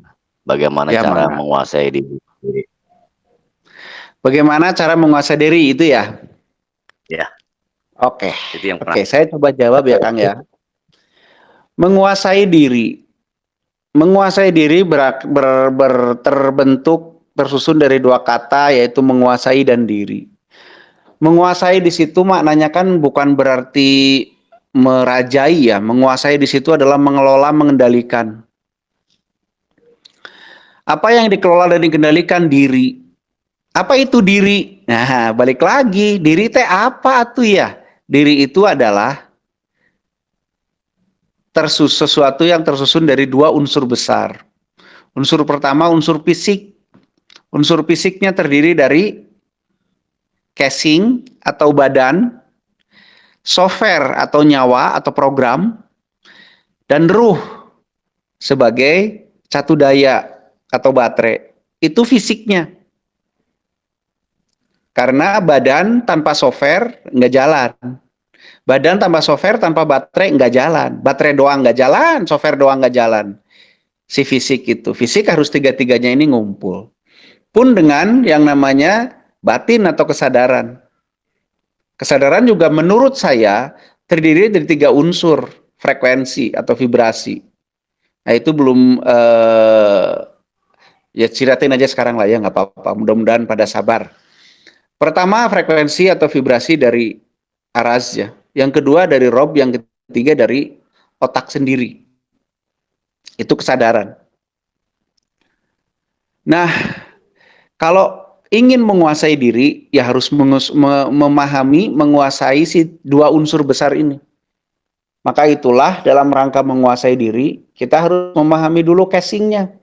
Speaker 4: Bagaimana
Speaker 1: Ya,
Speaker 4: cara
Speaker 1: mangga.
Speaker 4: menguasai diri?
Speaker 1: Bagaimana cara menguasai diri itu ya?
Speaker 4: Ya,
Speaker 1: Oke.
Speaker 4: itu yang pernah.
Speaker 1: Oke, saya coba jawab ya Kang ya. Menguasai diri. Menguasai diri terbentuk tersusun dari dua kata yaitu menguasai dan diri. Menguasai di situ maknanya kan bukan berarti merajai ya. Menguasai di situ adalah mengelola, mengendalikan. Apa yang dikelola dan dikendalikan? Diri. Apa itu diri? Nah, balik lagi. Diri teh apa tuh ya? Diri itu adalah sesuatu yang tersusun dari dua unsur besar. Unsur pertama unsur fisik. Unsur fisiknya terdiri dari casing atau badan, software atau nyawa atau program, dan ruh sebagai catu daya atau baterai. Itu fisiknya. Karena badan tanpa software nggak jalan. Badan tanpa software tanpa baterai nggak jalan. Baterai doang nggak jalan, software doang nggak jalan. Si fisik itu. Fisik harus tiga-tiganya ini ngumpul. Pun dengan yang namanya batin atau kesadaran. Kesadaran juga menurut saya terdiri dari tiga unsur, frekuensi atau vibrasi. Nah itu belum, ya ciratin aja sekarang lah ya, nggak apa-apa. Mudah-mudahan pada sabar. Pertama frekuensi atau vibrasi dari araz ya. Yang kedua dari rob, yang ketiga dari otak sendiri. Itu kesadaran. Nah, kalau ingin menguasai diri, ya harus memahami, menguasai si dua unsur besar ini. Maka itulah dalam rangka menguasai diri, kita harus memahami dulu casingnya.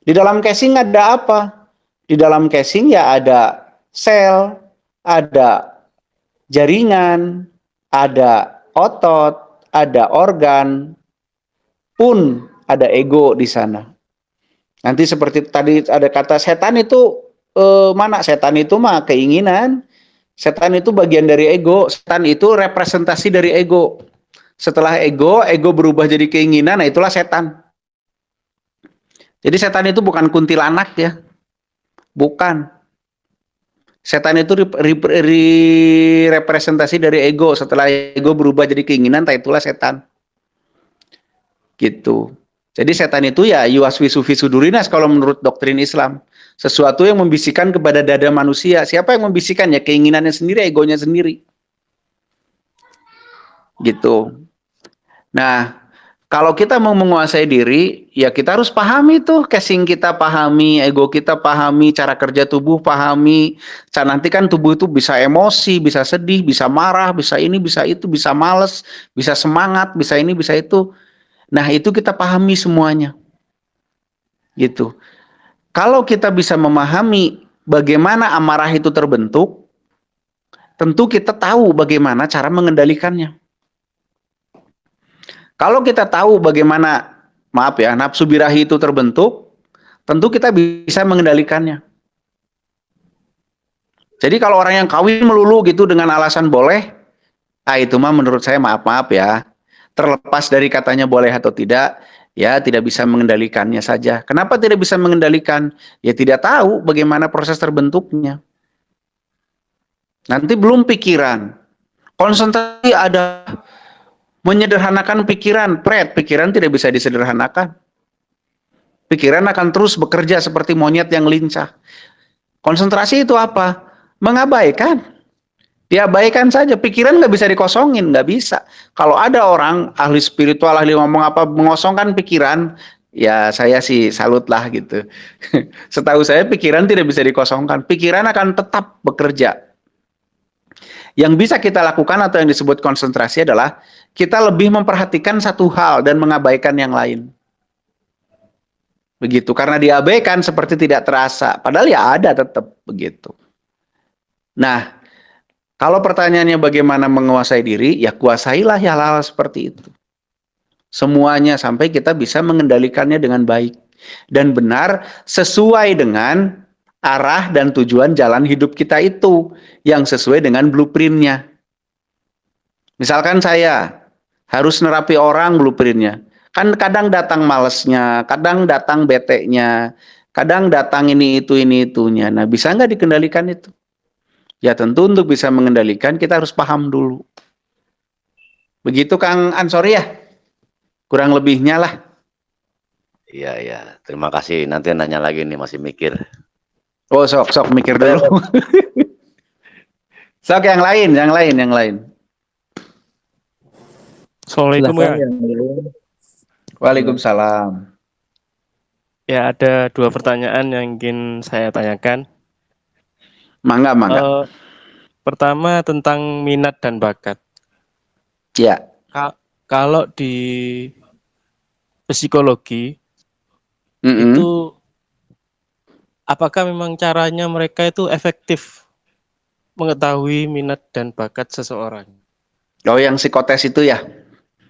Speaker 1: Di dalam casing ada apa? Di dalam casing ya ada sel, ada jaringan, ada otot, ada organ, pun ada ego di sana. Nanti seperti tadi ada kata setan itu mana? Setan itu mah keinginan. Setan itu bagian dari ego. Setan itu representasi dari ego. Setelah ego berubah jadi keinginan, nah itulah setan. Jadi setan itu bukan kuntilanak ya. Bukan. Setan itu representasi dari ego. Setelah ego berubah jadi keinginan, nah itulah setan. Gitu. Jadi setan itu ya yuwaswisu fi sudurinas kalau menurut doktrin Islam. Sesuatu yang membisikkan kepada dada manusia. Siapa yang membisikkan? Ya keinginannya sendiri, egonya sendiri. Gitu. Nah, kalau kita mau menguasai diri, ya kita harus pahami tuh casing kita, pahami ego kita, pahami cara kerja tubuh, pahami. Nanti kan tubuh itu bisa emosi, bisa sedih, bisa marah, bisa ini, bisa itu, bisa males, bisa semangat, bisa ini, bisa itu. Nah, itu kita pahami semuanya. Gitu. Kalau kita bisa memahami bagaimana amarah itu terbentuk, tentu kita tahu bagaimana cara mengendalikannya. Kalau kita tahu bagaimana, maaf ya, nafsu birahi itu terbentuk, tentu kita bisa mengendalikannya. Jadi kalau orang yang kawin melulu gitu dengan alasan boleh, itu mah menurut saya maaf-maaf ya. Terlepas dari katanya boleh atau tidak, ya tidak bisa mengendalikannya saja. Kenapa tidak bisa mengendalikan? Ya tidak tahu bagaimana proses terbentuknya. Nanti belum pikiran. Konsentrasi ada menyederhanakan pikiran, pikiran tidak bisa disederhanakan. Pikiran akan terus bekerja seperti monyet yang lincah. Konsentrasi itu apa? Mengabaikan. Diabaikan saja, pikiran nggak bisa dikosongin, nggak bisa. Kalau ada orang ahli spiritual, ahli ngomong apa, mengosongkan pikiran, ya saya sih salut lah gitu. Setahu saya pikiran tidak bisa dikosongkan, pikiran akan tetap bekerja. Yang bisa kita lakukan atau yang disebut konsentrasi adalah kita lebih memperhatikan satu hal dan mengabaikan yang lain. Begitu, karena diabaikan seperti tidak terasa, padahal ya ada tetap begitu. Nah, kalau pertanyaannya bagaimana menguasai diri, ya kuasailah hal-hal seperti itu. Semuanya sampai kita bisa mengendalikannya dengan baik dan benar sesuai dengan arah dan tujuan jalan hidup kita itu yang sesuai dengan blueprintnya. Misalkan saya harus nerapi orang blueprintnya. Kan kadang datang malesnya, kadang datang beteknya, kadang datang ini itunya. Nah, bisa nggak dikendalikan itu? Ya tentu untuk bisa mengendalikan kita harus paham dulu. Begitu Kang Ansori ya? Kurang lebihnya lah.
Speaker 4: Iya, iya. Terima kasih. Nanti nanya lagi nih, masih mikir.
Speaker 1: Oh, sok mikir dulu. Sok yang lain.
Speaker 5: Assalamualaikum
Speaker 2: Silakan
Speaker 5: ya.
Speaker 2: yang dulu.
Speaker 1: Waalaikumsalam.
Speaker 5: Ya, ada 2 pertanyaan yang ingin saya tanyakan.
Speaker 1: Mangga.
Speaker 5: Pertama tentang minat dan bakat.
Speaker 1: Ya.
Speaker 5: Kalau di psikologi itu apakah memang caranya mereka itu efektif mengetahui minat dan bakat seseorang?
Speaker 1: Oh, yang psikotes itu ya?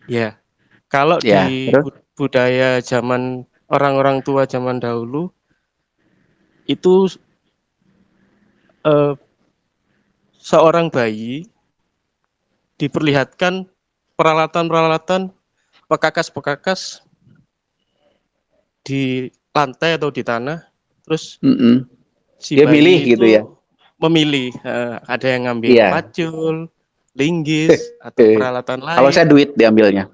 Speaker 5: Ya. Kalau
Speaker 1: Ya,
Speaker 5: di
Speaker 1: terus?
Speaker 5: budaya zaman orang-orang tua zaman dahulu itu seorang bayi diperlihatkan peralatan-peralatan pekakas-pekakas di lantai atau di tanah, terus si
Speaker 1: Dia
Speaker 5: bayi
Speaker 1: milih
Speaker 5: itu
Speaker 1: gitu ya?
Speaker 5: memilih, ada yang ngambil
Speaker 1: Iya.
Speaker 5: pacul, linggis, atau peralatan
Speaker 1: Kalau
Speaker 5: lain.
Speaker 1: saya duit diambilnya.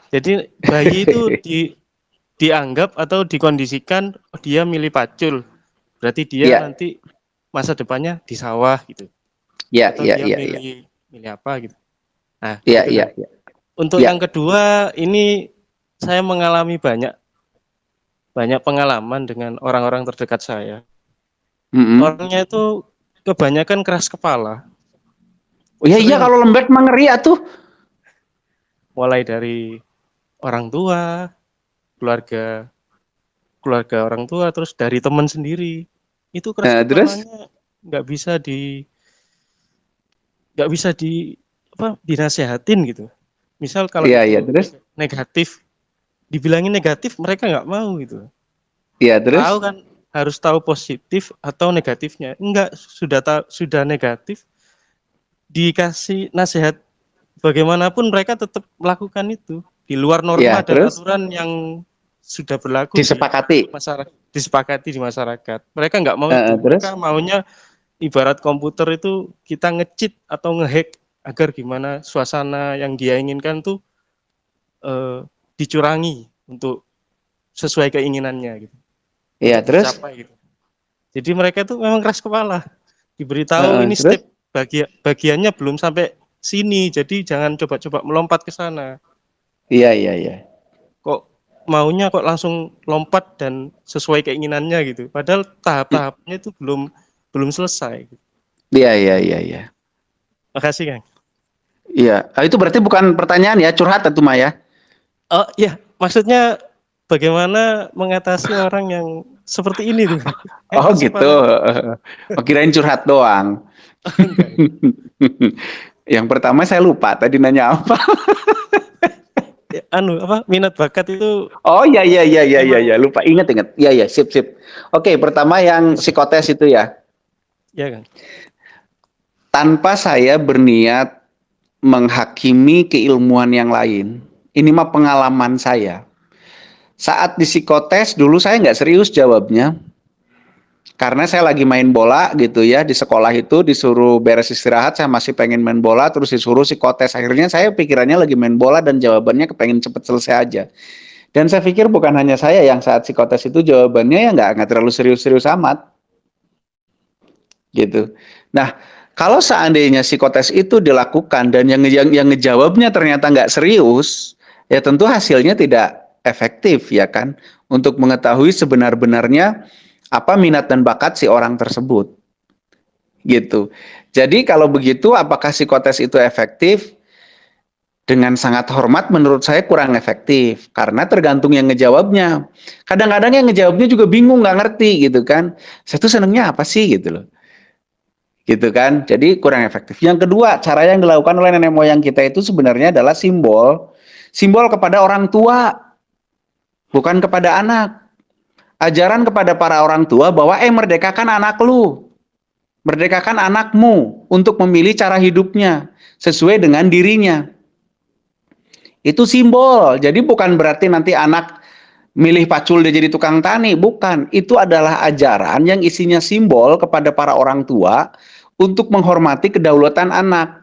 Speaker 5: Jadi bayi itu dianggap atau dikondisikan dia milih pacul, berarti dia
Speaker 1: Iya.
Speaker 5: nanti masa depannya di sawah gitu. Atau
Speaker 1: Iya.
Speaker 5: dia milih apa gitu. Nah,
Speaker 1: Iya.
Speaker 5: untuk
Speaker 1: Ya.
Speaker 5: yang kedua ini saya mengalami banyak pengalaman dengan orang-orang terdekat saya. Orangnya itu kebanyakan keras kepala.
Speaker 1: Oh iya kalau lembek mah ngeri atuh.
Speaker 5: Mulai dari orang tua, keluarga orang tua, terus dari teman sendiri. Itu keras kepalanya nggak bisa dinasehatin gitu. Misal kalau negatif, dibilangin negatif mereka nggak mau gitu.
Speaker 1: Iya, terus?
Speaker 5: Tahu kan harus tahu positif atau negatifnya. Enggak, sudah negatif dikasih nasihat bagaimanapun mereka tetap melakukan itu di luar norma dan aturan yang sudah berlaku disepakati di masyarakat. Mereka nggak mau itu. Mereka maunya ibarat komputer itu kita nge-cheat atau nge-hack agar gimana suasana yang dia inginkan tuh dicurangi untuk sesuai keinginannya gitu.
Speaker 1: Iya, terus?
Speaker 5: Gitu. Jadi mereka itu memang keras kepala. Diberitahu ini step bagiannya belum sampai sini, jadi jangan coba-coba melompat ke sana.
Speaker 1: Iya.
Speaker 5: Kok maunya kok langsung lompat dan sesuai keinginannya gitu. Padahal tahap-tahapnya itu belum selesai.
Speaker 1: Iya.
Speaker 5: Makasih, Kang.
Speaker 1: Iya, itu berarti bukan pertanyaan ya, curhat itu Maya.
Speaker 5: Oh iya, maksudnya bagaimana mengatasi orang yang seperti ini tuh?
Speaker 1: Oh gitu. Kirain curhat doang. Yang pertama saya lupa tadi nanya apa.
Speaker 5: minat bakat itu
Speaker 1: Oh iya iya iya iya iya ya. Lupa inget. Iya iya sip sip. Oke, pertama yang psikotes itu ya.
Speaker 5: ya Kang.
Speaker 1: Tanpa saya berniat menghakimi keilmuan yang lain. Ini mah pengalaman saya. Saat di psikotes dulu saya nggak serius jawabnya. Karena saya lagi main bola gitu ya, di sekolah itu disuruh beres istirahat, saya masih pengen main bola, terus disuruh psikotes. Akhirnya saya pikirannya lagi main bola dan jawabannya kepengen cepet selesai aja. Dan saya pikir bukan hanya saya yang saat psikotes itu jawabannya ya nggak terlalu serius-serius amat. Gitu. Nah, kalau seandainya psikotes itu dilakukan dan yang ngejawabnya ternyata nggak serius, ya tentu hasilnya tidak efektif ya kan, untuk mengetahui sebenar-benarnya apa minat dan bakat si orang tersebut. Gitu. Jadi kalau begitu apakah psikotes itu efektif? Dengan sangat hormat menurut saya kurang efektif karena tergantung yang ngejawabnya. Kadang-kadang yang ngejawabnya juga bingung, nggak ngerti gitu kan. Saya tuh senengnya apa sih gitu loh. Gitu kan. Jadi kurang efektif. Yang kedua, cara yang dilakukan oleh nenek moyang kita itu sebenarnya adalah simbol kepada orang tua, bukan kepada anak. Ajaran kepada para orang tua bahwa merdekakan anak lu. Merdekakan anakmu untuk memilih cara hidupnya sesuai dengan dirinya. Itu simbol. Jadi bukan berarti nanti anak milih pacul dia jadi tukang tani, bukan. Itu adalah ajaran yang isinya simbol kepada para orang tua untuk menghormati kedaulatan anak.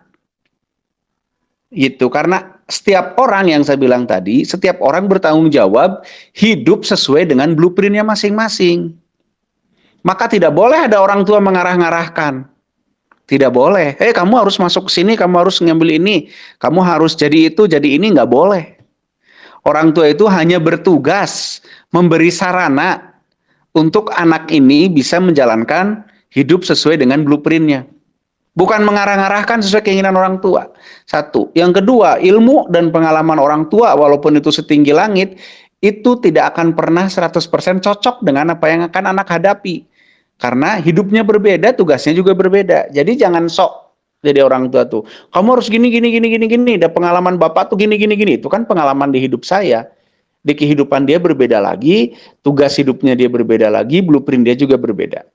Speaker 1: Gitu. Karena setiap orang yang saya bilang tadi, setiap orang bertanggung jawab hidup sesuai dengan blueprintnya masing-masing. Maka tidak boleh ada orang tua mengarah-ngarahkan. Tidak boleh. Kamu harus masuk ke sini, kamu harus ngambil ini, kamu harus jadi itu, jadi ini, nggak boleh. Orang tua itu hanya bertugas memberi sarana untuk anak ini bisa menjalankan hidup sesuai dengan blueprintnya. Bukan mengarah-arahkan sesuai keinginan orang tua. Satu. Yang kedua, ilmu dan pengalaman orang tua walaupun itu setinggi langit, itu tidak akan pernah 100% cocok dengan apa yang akan anak hadapi. Karena hidupnya berbeda, tugasnya juga berbeda. Jadi jangan sok jadi orang tua tuh. Kamu harus gini. Dan pengalaman bapak tuh gini. Itu kan pengalaman di hidup saya. Di kehidupan dia berbeda lagi, tugas hidupnya dia berbeda lagi, blueprint dia juga berbeda.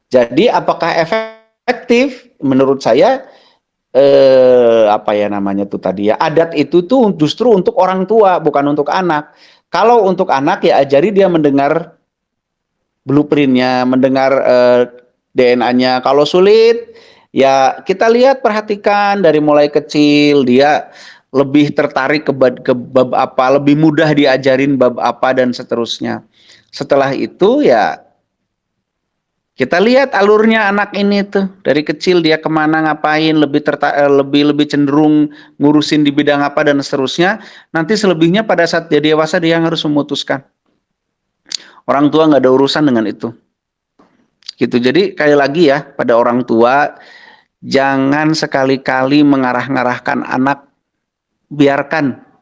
Speaker 1: Jadi apakah efektif? Menurut saya apa ya namanya tuh tadi ya, adat itu tuh justru untuk orang tua, bukan untuk anak. Kalau untuk anak ya ajari dia mendengar blueprintnya, mendengar DNA-nya. Kalau sulit, ya kita lihat, perhatikan dari mulai kecil dia lebih tertarik ke bab apa, lebih mudah diajarin bab apa dan seterusnya. Setelah itu ya kita lihat alurnya anak ini tuh dari kecil dia kemana, ngapain, lebih cenderung ngurusin di bidang apa dan seterusnya. Nanti selebihnya pada saat dia dewasa dia yang harus memutuskan. Orang tua nggak ada urusan dengan itu. Gitu. Jadi sekali lagi ya, pada orang tua jangan sekali-kali mengarah-ngarahkan anak. Biarkan.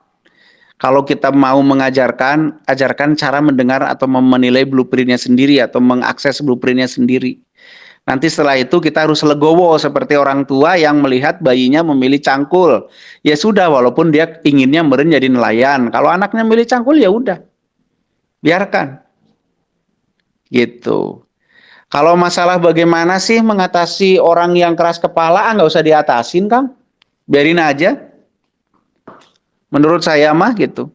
Speaker 1: Kalau kita mau mengajarkan, ajarkan cara mendengar atau menilai blueprintnya sendiri atau mengakses blueprintnya sendiri. Nanti setelah itu kita harus legowo seperti orang tua yang melihat bayinya memilih cangkul. Ya sudah, walaupun dia inginnya meren jadi nelayan. Kalau anaknya milih cangkul ya udah. Biarkan. Gitu. Kalau masalah bagaimana sih mengatasi orang yang keras kepala, nggak usah diatasin, Kang. Biarin aja. Menurut saya mah gitu.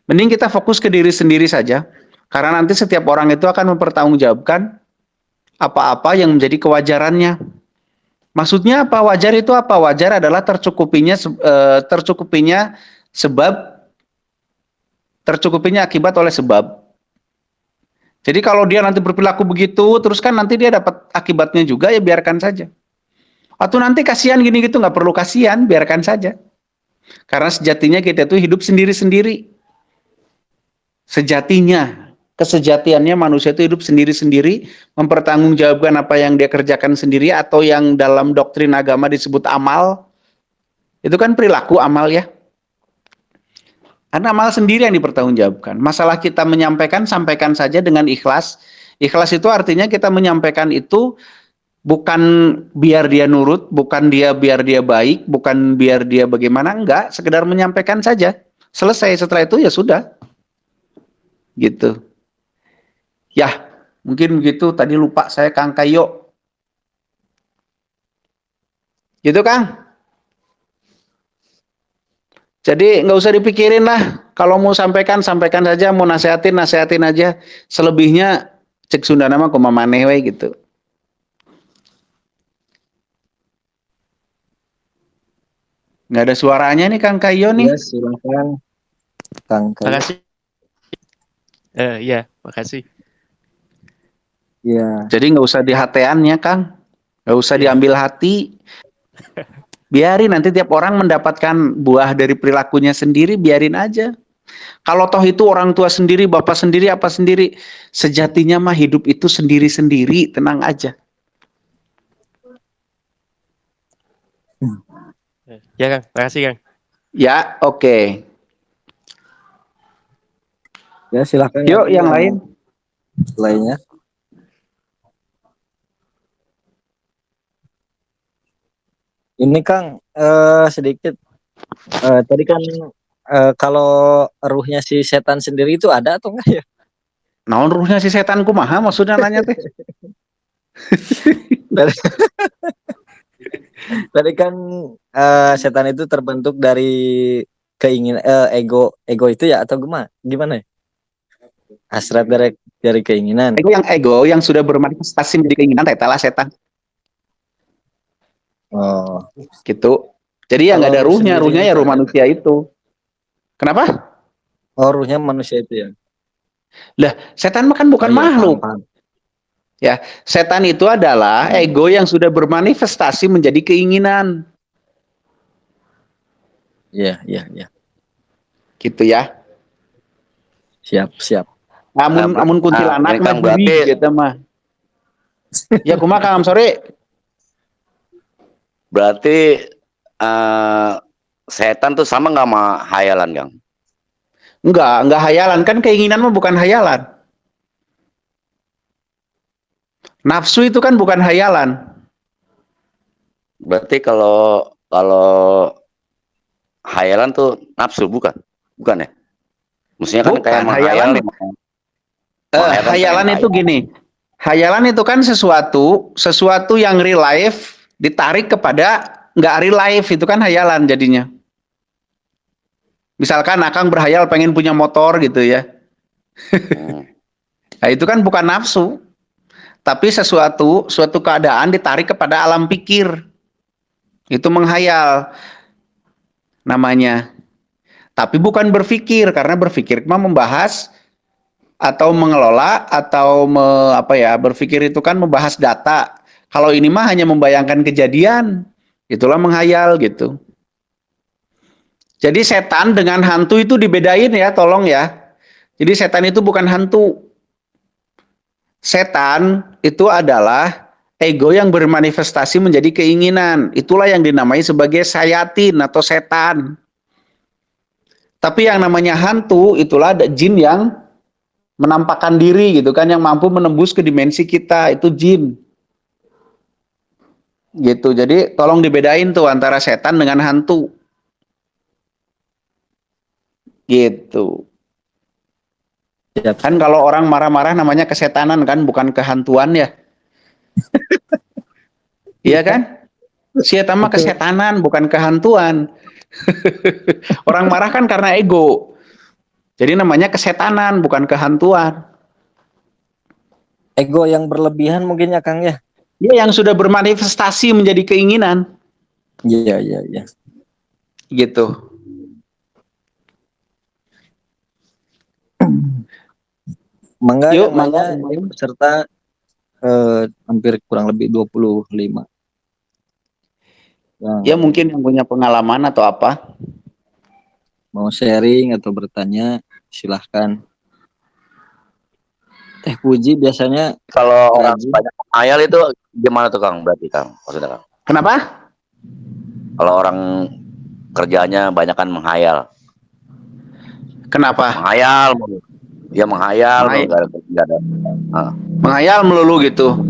Speaker 1: Mending kita fokus ke diri sendiri saja. Karena nanti setiap orang itu akan mempertanggungjawabkan apa-apa yang menjadi kewajarannya. Maksudnya apa? Wajar itu apa? Wajar adalah tercukupinya akibat oleh sebab. Jadi kalau dia nanti berperilaku begitu, terus kan nanti dia dapat akibatnya juga, ya biarkan saja. Atau nanti kasihan gini gitu, nggak perlu kasihan, biarkan saja. Karena sejatinya kita itu hidup sendiri-sendiri. Sejatinya, kesejatiannya manusia itu hidup sendiri-sendiri, mempertanggungjawabkan apa yang dia kerjakan sendiri, atau yang dalam doktrin agama disebut amal. Itu kan perilaku amal ya. Karena amal sendiri yang dipertanggungjawabkan. Masalah kita menyampaikan, sampaikan saja dengan ikhlas. Ikhlas itu artinya kita menyampaikan itu bukan biar dia nurut, bukan biar dia baik, bukan biar dia bagaimana, enggak. Sekedar menyampaikan saja. Selesai, setelah itu ya sudah. Gitu. Ya, mungkin begitu. Tadi lupa saya Kang Kayo. Gitu Kang. Jadi nggak usah dipikirin lah. Kalau mau sampaikan, sampaikan saja. Mau nasehatin, nasehatin aja. Selebihnya cek Sunda nama kumaha maneh we gitu. Nggak ada suaranya nih Kang Kayo nih.
Speaker 2: Ya, silakan Kang Kayo.
Speaker 5: Makasih. Ya, makasih.
Speaker 2: Ya,
Speaker 1: Jadi nggak usah dihateannya Kang. Nggak usah
Speaker 5: Iya.
Speaker 1: diambil hati. Biarin nanti tiap orang mendapatkan buah dari perilakunya sendiri, biarin aja. Kalau toh itu orang tua sendiri, bapak sendiri, apa sendiri, sejatinya mah hidup itu sendiri-sendiri, tenang aja.
Speaker 5: Ya Kang, makasih Kang.
Speaker 1: Ya, oke.
Speaker 2: ya silakan
Speaker 1: Yuk yang lain.
Speaker 2: lainnya. Ini Kang, sedikit. Tadi kan kalau ruhnya si setan sendiri itu ada atau enggak ya?
Speaker 1: Naon ruhnya si setan kumaha maksudnya nanya teh?
Speaker 2: Tadi, tadi kan setan itu terbentuk dari keinginan ego itu ya atau gimana ya? Hasrat dari keinginan.
Speaker 1: Ego yang sudah bermanifestasi menjadi keinginan tetalah setan
Speaker 2: Oh,
Speaker 1: gitu. Jadi ya nggak ada
Speaker 2: Kalau
Speaker 1: ruhnya,
Speaker 2: sendiri
Speaker 1: ruhnya ya
Speaker 2: itu
Speaker 1: ruh
Speaker 2: ada.
Speaker 1: manusia itu. Kenapa?
Speaker 2: ruhnya manusia itu ya.
Speaker 1: Lah, setan mah kan bukan
Speaker 2: Oh, iya,
Speaker 1: makhluk.
Speaker 2: paham.
Speaker 1: Ya, setan itu adalah ego yang sudah bermanifestasi menjadi keinginan.
Speaker 2: Iya.
Speaker 1: Gitu ya.
Speaker 2: Siap.
Speaker 1: Amun kuntilanak
Speaker 4: ini
Speaker 1: mah
Speaker 4: Kang
Speaker 1: diri
Speaker 4: berarti
Speaker 1: gitu mah. Ya kumaha Kang, I'm sorry.
Speaker 4: berarti setan tuh sama nggak sama hayalan Kang?
Speaker 1: Enggak hayalan, kan keinginan mah bukan hayalan. Nafsu itu kan bukan hayalan.
Speaker 4: Berarti kalau hayalan tuh nafsu bukan ya? Maksudnya kan kayak
Speaker 1: Bukan,
Speaker 4: menghayal, menghayal kan pengen
Speaker 1: hayalan itu
Speaker 4: kaya.
Speaker 1: gini. Hayalan itu kan sesuatu yang real life ditarik kepada nggak real life, itu kan hayalan jadinya. Misalkan Akang berhayal pengen punya motor gitu ya.
Speaker 4: Hmm.
Speaker 1: Nah, itu kan bukan nafsu, tapi suatu keadaan ditarik kepada alam pikir. Itu menghayal namanya. Tapi bukan berpikir, karena berpikir mah membahas atau mengelola atau berpikir itu kan membahas data. Kalau ini mah hanya membayangkan kejadian. Itulah menghayal gitu. Jadi setan dengan hantu itu dibedain ya, tolong ya. Jadi setan itu bukan hantu. Setan itu adalah ego yang bermanifestasi menjadi keinginan. Itulah yang dinamai sebagai sayatin atau setan. Tapi yang namanya hantu itulah ada jin yang menampakkan diri gitu kan, yang mampu menembus ke dimensi kita, itu jin. Gitu. Jadi tolong dibedain tuh antara setan dengan hantu. Gitu.
Speaker 2: Siap.
Speaker 1: Kan kalau orang marah-marah namanya kesetanan kan, bukan kehantuan ya. Iya kan? Si eta mah kesetanan, bukan kehantuan. Orang marah kan karena ego. Jadi namanya kesetanan, bukan kehantuan.
Speaker 2: Ego yang berlebihan mungkin ya Kang ya.
Speaker 1: Ya, yang sudah bermanifestasi menjadi keinginan.
Speaker 2: Iya.
Speaker 1: Gitu.
Speaker 2: Mangga
Speaker 1: Yuk,
Speaker 2: yang lainnya peserta hampir kurang lebih 25.
Speaker 1: Ya mungkin yang punya pengalaman atau apa.
Speaker 2: Mau sharing atau bertanya silahkan. Teh Puji biasanya
Speaker 4: Kalau orang
Speaker 2: rajin.
Speaker 4: banyak menghayal itu gimana tuh Kang? Berarti Kang, maksudnya Kang?
Speaker 1: Kenapa?
Speaker 4: Kalau orang kerjanya banyakan menghayal,
Speaker 1: Kenapa?
Speaker 4: menghayal, dia menghayal, nggak ada.
Speaker 1: Menghayal melulu gitu.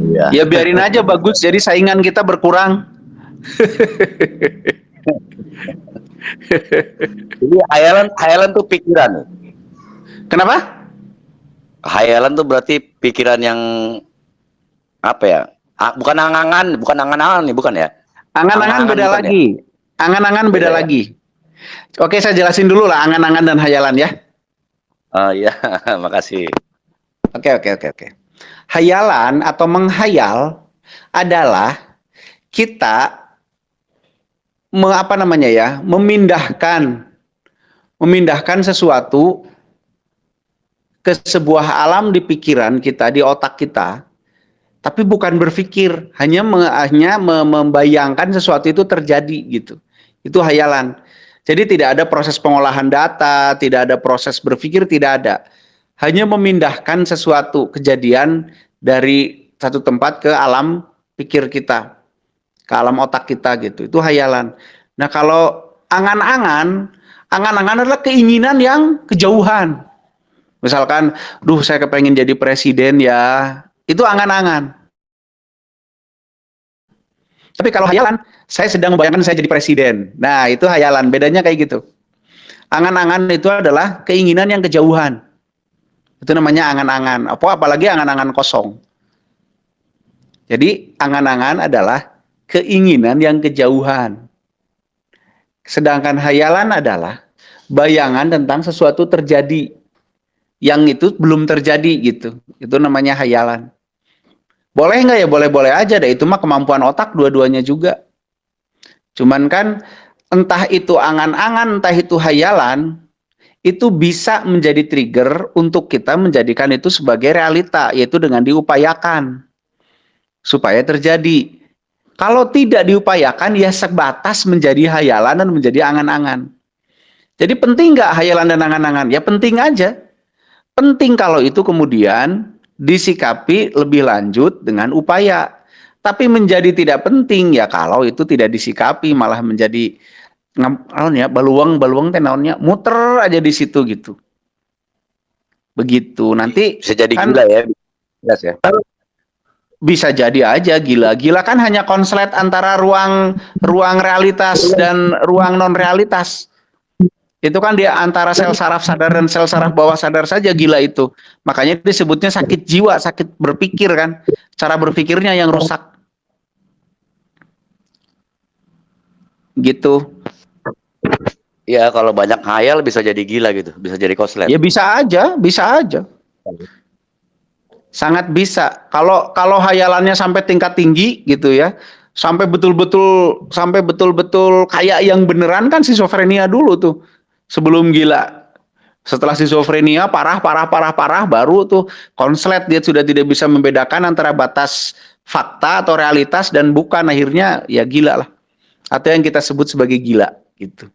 Speaker 4: Iya.
Speaker 1: Ya biarin aja, bagus. Jadi saingan kita berkurang.
Speaker 4: Jadi hayalan tuh pikiran.
Speaker 1: Kenapa?
Speaker 4: Hayalan tuh berarti pikiran yang apa ya? Bukan angan-angan nih, bukan ya?
Speaker 1: Angan-angan
Speaker 4: Angan-angan
Speaker 1: beda
Speaker 4: bukan ya?
Speaker 1: lagi. Angan-angan beda
Speaker 4: Beda ya?
Speaker 1: lagi. Oke, saya jelasin dulu lah angan-angan dan hayalan ya.
Speaker 4: Oh iya, makasih.
Speaker 1: Oke. Hayalan atau menghayal adalah kita apa namanya ya, memindahkan sesuatu ke sebuah alam di pikiran kita, di otak kita, tapi bukan berpikir, hanya membayangkan sesuatu itu terjadi gitu. Itu hayalan. Jadi tidak ada proses pengolahan data, tidak ada proses berpikir, tidak ada. Hanya memindahkan sesuatu kejadian dari satu tempat ke alam pikir kita, ke alam otak kita gitu. Itu hayalan. Nah, kalau angan-angan adalah keinginan yang kejauhan. Misalkan, duh saya kepengen jadi presiden ya, itu angan-angan. Tapi kalau hayalan, saya sedang membayangkan saya jadi presiden. Nah, itu hayalan. Bedanya kayak gitu. Angan-angan itu adalah keinginan yang kejauhan. Itu namanya angan-angan. Apalagi angan-angan kosong. Jadi, angan-angan adalah keinginan yang kejauhan. Sedangkan hayalan adalah bayangan tentang sesuatu terjadi yang itu belum terjadi gitu. Itu namanya hayalan. Boleh nggak ya? Boleh-boleh aja deh. Itu mah kemampuan otak dua-duanya juga. Cuman kan entah itu angan-angan, entah itu hayalan, itu bisa menjadi trigger untuk kita menjadikan itu sebagai realita, yaitu dengan diupayakan supaya terjadi. Kalau tidak diupayakan, ya sebatas menjadi hayalan dan menjadi angan-angan. Jadi penting nggak hayalan dan angan-angan? Ya penting aja. Penting kalau itu kemudian disikapi lebih lanjut dengan upaya. Tapi menjadi tidak penting ya kalau itu tidak disikapi, malah menjadi baluang teh naonnya muter aja di situ gitu. Begitu. Nanti
Speaker 4: Bisa jadi
Speaker 1: kan
Speaker 4: gila ya. Jelas ya.
Speaker 1: bisa jadi aja gila. Gila kan hanya konslet antara ruang realitas dan ruang non realitas. Itu kan dia antara sel saraf sadar dan sel saraf bawah sadar saja gila itu. Makanya disebutnya sakit jiwa, sakit berpikir kan. Cara berpikirnya yang rusak. Gitu.
Speaker 4: Iya, kalau banyak hayal bisa jadi gila gitu, bisa jadi koslet.
Speaker 1: Ya bisa aja. Sangat bisa. Kalau hayalannya sampai tingkat tinggi gitu ya. Sampai betul-betul kayak yang beneran kan schizofrenia dulu tuh. Sebelum gila. Setelah schizofrenia parah baru tuh konslet, dia sudah tidak bisa membedakan antara batas fakta atau realitas dan bukan, akhirnya ya gila lah. Atau yang kita sebut sebagai gila gitu.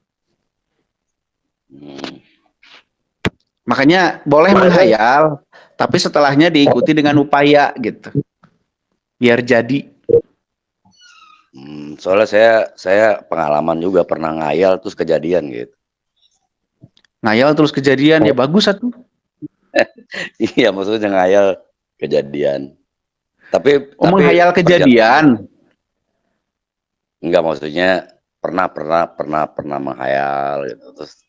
Speaker 1: Makanya boleh menghayal, tapi setelahnya diikuti dengan upaya gitu. Biar jadi.
Speaker 4: Soalnya saya pengalaman juga pernah ngayal terus kejadian gitu.
Speaker 1: Ngayal terus kejadian, ya bagus satu.
Speaker 4: Iya, maksudnya ngayal kejadian. Tapi
Speaker 1: Menghayal kejadian.
Speaker 4: Enggak, maksudnya pernah menghayal gitu. Terus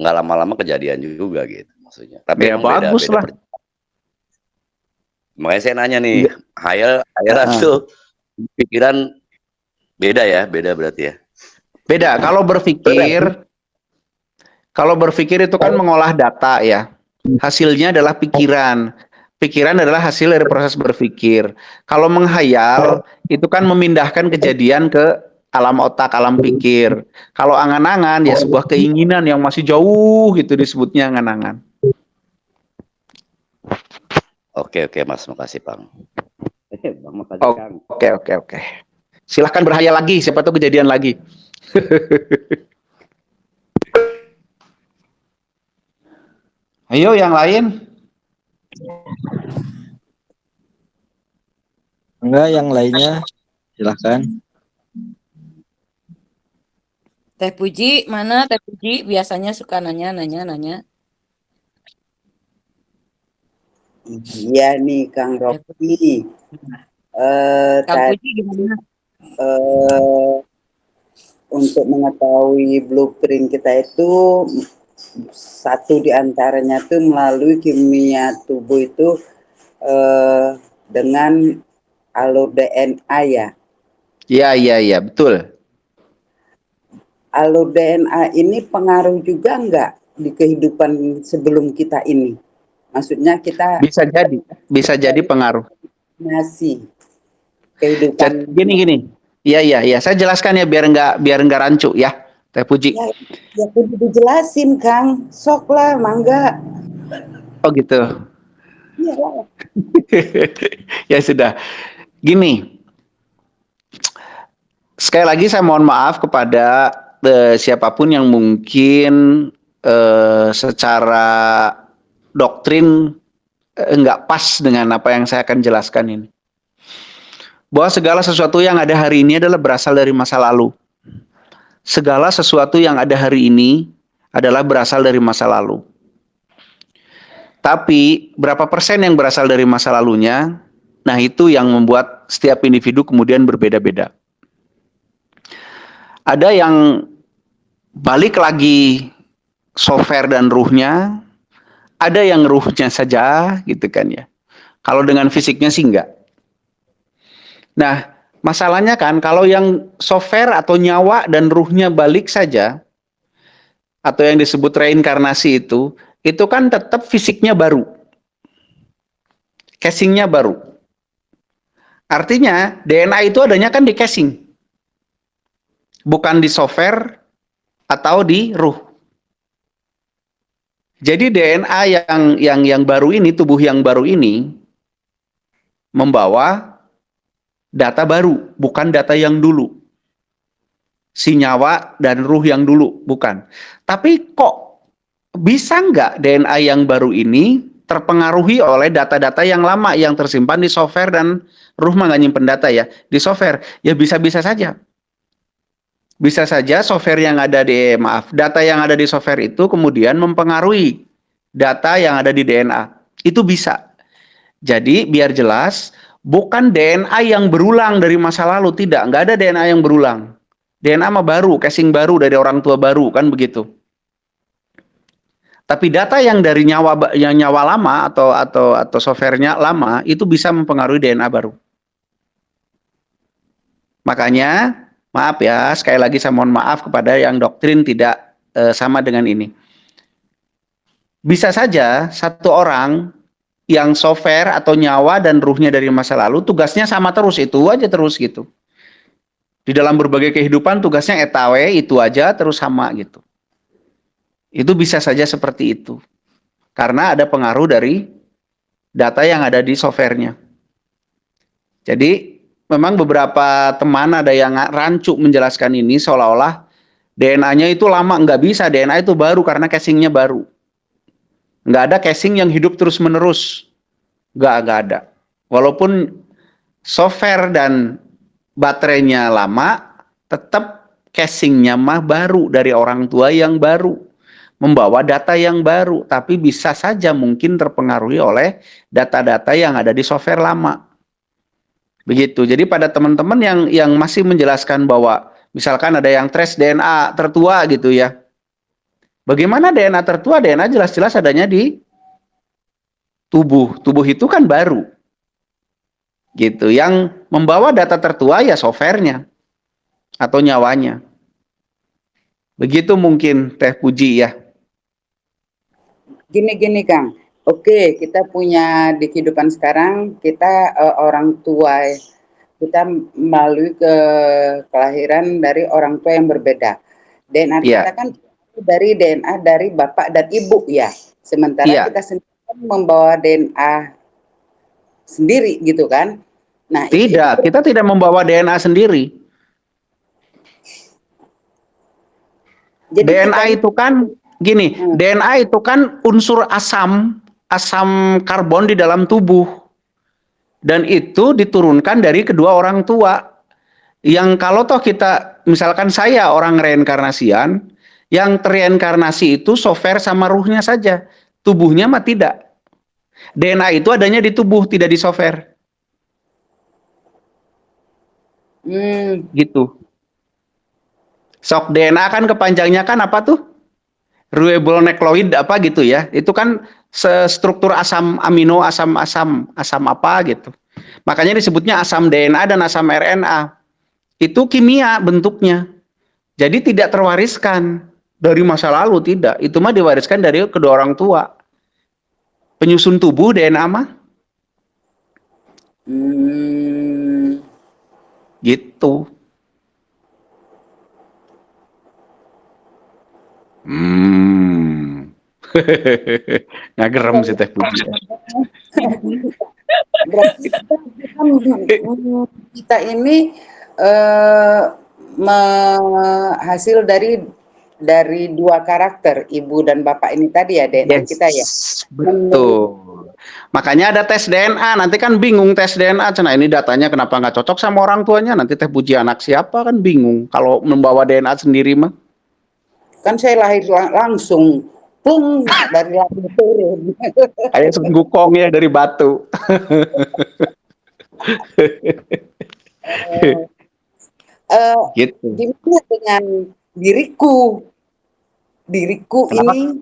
Speaker 4: nggak lama-lama kejadian juga gitu maksudnya. Tapi
Speaker 1: Ya
Speaker 4: emang
Speaker 1: bagus
Speaker 4: beda.
Speaker 1: lah.
Speaker 4: Makanya saya nanya nih, hayalan tuh pikiran beda berarti ya.
Speaker 1: Beda. Kalau berpikir itu kan mengolah data ya. Hasilnya adalah pikiran. Pikiran adalah hasil dari proses berpikir. Kalau menghayal itu kan memindahkan kejadian ke alam otak, alam pikir. Kalau angan-angan ya sebuah keinginan yang masih jauh gitu disebutnya angan-angan.
Speaker 4: Oke Mas, makasih Bang. Bang, makasih Kang.
Speaker 1: Oke. Silahkan berhayal lagi, siapa tahu kejadian lagi. Ayo yang lain.
Speaker 2: Enggak, yang lainnya silahkan.
Speaker 3: Teh Puji, mana Teh Puji? Biasanya suka nanya.
Speaker 6: Iya nih Kang Rocky.
Speaker 3: Kang Puji gimana?
Speaker 6: untuk mengetahui blueprint kita itu satu di antaranya tuh melalui kimia tubuh itu dengan alur DNA ya.
Speaker 1: Iya, betul.
Speaker 6: Alur DNA ini pengaruh juga enggak di kehidupan sebelum kita ini? Maksudnya kita
Speaker 1: Bisa jadi pengaruh.
Speaker 6: masih
Speaker 1: Jadi
Speaker 6: kehidupan
Speaker 1: gini. Iya. Saya jelaskan ya biar nggak rancu ya, Teh Puji.
Speaker 6: ya kudu dijelasin Kang. Sok lah, mangga.
Speaker 1: Oh gitu.
Speaker 6: Iya lah.
Speaker 1: Ya sudah. Gini. Sekali lagi saya mohon maaf kepada siapapun yang mungkin secara doktrin nggak pas dengan apa yang saya akan jelaskan ini. Bahwa segala sesuatu yang ada hari ini adalah berasal dari masa lalu. Segala sesuatu yang ada hari ini adalah berasal dari masa lalu. Tapi berapa persen yang berasal dari masa lalunya, nah itu yang membuat setiap individu kemudian berbeda-beda. Ada yang balik lagi software dan ruhnya, ada yang ruhnya saja gitu kan ya. Kalau dengan fisiknya sih enggak. Nah, masalahnya kan kalau yang software atau nyawa dan ruhnya balik saja, atau yang disebut reinkarnasi itu kan tetap fisiknya baru. Casingnya baru. Artinya DNA itu adanya kan di casing. Bukan di software atau di ruh. Jadi DNA yang baru ini, tubuh yang baru ini membawa data baru, bukan data yang dulu. Si nyawa dan ruh yang dulu, bukan. Tapi kok bisa nggak DNA yang baru ini terpengaruhi oleh data-data yang lama yang tersimpan di software dan ruh mah nggak nyimpen data ya, di software? Ya bisa-bisa saja. Bisa saja software yang ada data yang ada di software itu kemudian mempengaruhi data yang ada di DNA. Itu bisa. Jadi biar jelas, bukan DNA yang berulang dari masa lalu, tidak. Nggak ada DNA yang berulang. DNA mah baru, casing baru dari orang tua baru, kan begitu. Tapi data yang dari nyawa lama atau softwarenya lama itu bisa mempengaruhi DNA baru. Makanya maaf ya, sekali lagi saya mohon maaf kepada yang doktrin tidak sama dengan ini. Bisa saja satu orang yang software atau nyawa dan ruhnya dari masa lalu tugasnya sama terus, itu aja terus gitu. Di dalam berbagai kehidupan tugasnya etawe itu aja terus sama gitu. Itu bisa saja seperti itu. Karena ada pengaruh dari data yang ada di softwarenya. Jadi memang beberapa teman ada yang rancu menjelaskan ini seolah-olah DNA-nya itu lama, nggak bisa, DNA itu baru karena casingnya baru. Nggak ada casing yang hidup terus-menerus. Nggak ada. Walaupun software dan baterainya lama, tetap casingnya mah baru dari orang tua yang baru. Membawa data yang baru, tapi bisa saja mungkin terpengaruhi oleh data-data yang ada di software lama. Begitu. Jadi pada teman-teman yang masih menjelaskan bahwa misalkan ada yang trace DNA tertua gitu ya. Bagaimana DNA tertua? DNA jelas-jelas adanya di tubuh. Tubuh itu kan baru. Gitu. Yang membawa data tertua ya softwarenya atau nyawanya. Begitu mungkin Teh Puji ya.
Speaker 6: Gini Kang. Oke, kita punya di kehidupan sekarang kita orang tua, kita melalui kelahiran dari orang tua yang berbeda. DNA kita kan dari DNA dari bapak dan ibu ya. Sementara kita sendiri kan membawa DNA sendiri gitu kan. Nah,
Speaker 1: tidak, kita tidak membawa DNA sendiri. Jadi DNA itu kan gini, DNA itu kan unsur asam karbon di dalam tubuh. Dan itu diturunkan dari kedua orang tua. Yang kalau toh kita, misalkan saya orang reinkarnasian, yang terreinkarnasi itu software sama ruhnya saja. Tubuhnya mah tidak. DNA itu adanya di tubuh, tidak di software. Gitu. Sok DNA kan kepanjangnya kan apa tuh? Ribonukleosid apa gitu ya. Itu kan struktur asam amino, asam apa gitu. Makanya disebutnya asam DNA dan asam RNA. Itu kimia bentuknya. Jadi tidak terwariskan dari masa lalu, tidak. Itu mah diwariskan dari kedua orang tua. Penyusun tubuh DNA mah
Speaker 6: Hmm,
Speaker 1: gitu. Ngagerem sih Teh Puji.
Speaker 6: berarti kita ini hasil dari dua karakter ibu dan bapak ini tadi ya DNA kita ya.
Speaker 1: Betul. Makanya ada tes DNA. Nanti kan bingung tes DNA. Nah ini datanya kenapa nggak cocok sama orang tuanya? Nanti Teh Puji anak siapa kan bingung. Kalau membawa DNA sendiri mah.
Speaker 6: Kan saya lahir langsung plung dari langit turun.
Speaker 1: Kayak senggukong ya dari batu. Gitu.
Speaker 6: Gimana dengan diriku
Speaker 1: Kenapa?
Speaker 6: ini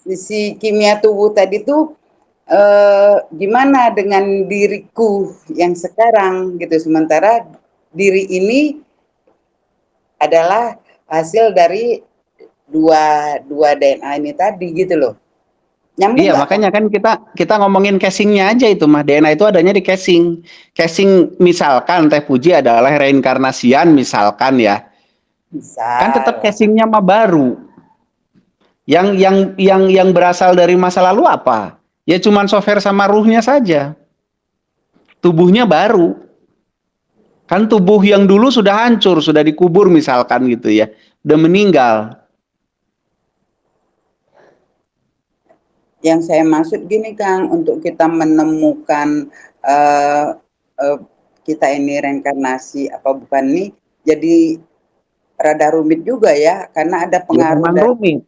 Speaker 6: sisi kimia tubuh tadi tuh gimana dengan diriku yang sekarang gitu, sementara diri ini adalah hasil dari dua DNA ini tadi gitu loh. Nyambung
Speaker 1: Iya,
Speaker 6: nggak?
Speaker 1: makanya kan kita ngomongin casingnya aja itu mah. DNA itu adanya di casing. Casing misalkan Teh Puji adalah reinkarnasian misalkan ya.
Speaker 6: Bisa.
Speaker 1: Kan tetap casingnya mah baru. Yang berasal dari masa lalu apa? Ya cuman software sama ruhnya saja. Tubuhnya baru. Kan tubuh yang dulu sudah hancur, sudah dikubur misalkan gitu ya. Udah meninggal.
Speaker 6: Yang saya maksud gini Kang, untuk kita menemukan kita ini reinkarnasi apa bukan nih, jadi rada rumit juga ya, karena ada pengaruh
Speaker 1: Memang
Speaker 6: dari
Speaker 1: rumit.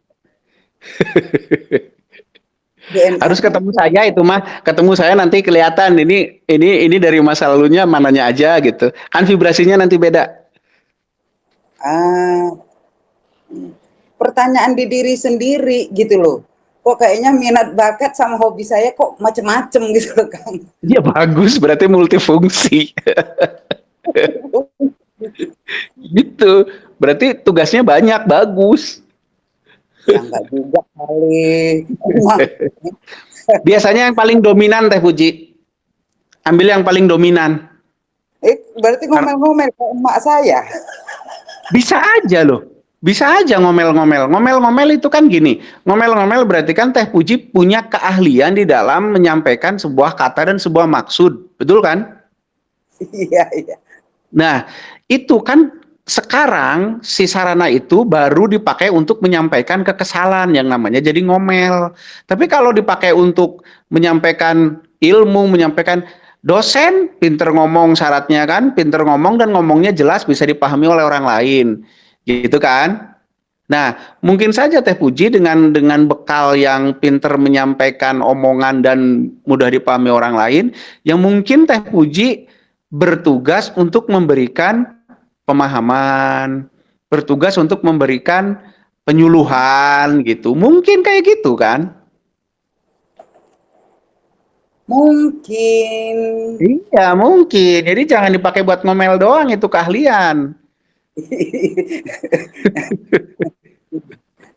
Speaker 6: DNA.
Speaker 1: Harus ketemu saya itu mah, ketemu saya nanti kelihatan ini dari masa lalunya mananya aja gitu. Kan vibrasinya nanti beda.
Speaker 6: Pertanyaan di diri sendiri gitu loh. Kok kayaknya minat bakat sama hobi saya kok macem-macem gitu loh Kang.
Speaker 1: Iya bagus, berarti multifungsi. Gitu. Berarti tugasnya banyak, bagus.
Speaker 6: Ya enggak juga kali.
Speaker 1: Biasanya yang paling dominan Teh Puji. Ambil yang paling dominan.
Speaker 6: Berarti ngomel-ngomel ke emak saya.
Speaker 1: Bisa aja loh. Bisa aja ngomel-ngomel. Ngomel-ngomel itu kan gini. Ngomel-ngomel berarti kan Teh Puji punya keahlian di dalam menyampaikan sebuah kata dan sebuah maksud. Betul kan?
Speaker 6: Iya, iya.
Speaker 1: Nah, itu kan sekarang si sarana itu baru dipakai untuk menyampaikan kekesalan yang namanya jadi ngomel. Tapi kalau dipakai untuk menyampaikan ilmu, menyampaikan dosen, pinter ngomong syaratnya kan, pinter ngomong dan ngomongnya jelas bisa dipahami oleh orang lain. Gitu kan? Nah, mungkin saja Teh Puji dengan bekal yang pinter menyampaikan omongan dan mudah dipahami orang lain, yang mungkin Teh Puji bertugas untuk memberikan pemahaman, bertugas untuk memberikan penyuluhan gitu. Mungkin kayak gitu kan?
Speaker 6: Mungkin.
Speaker 1: Iya, mungkin. Jadi jangan dipakai buat ngomel doang, itu keahlian.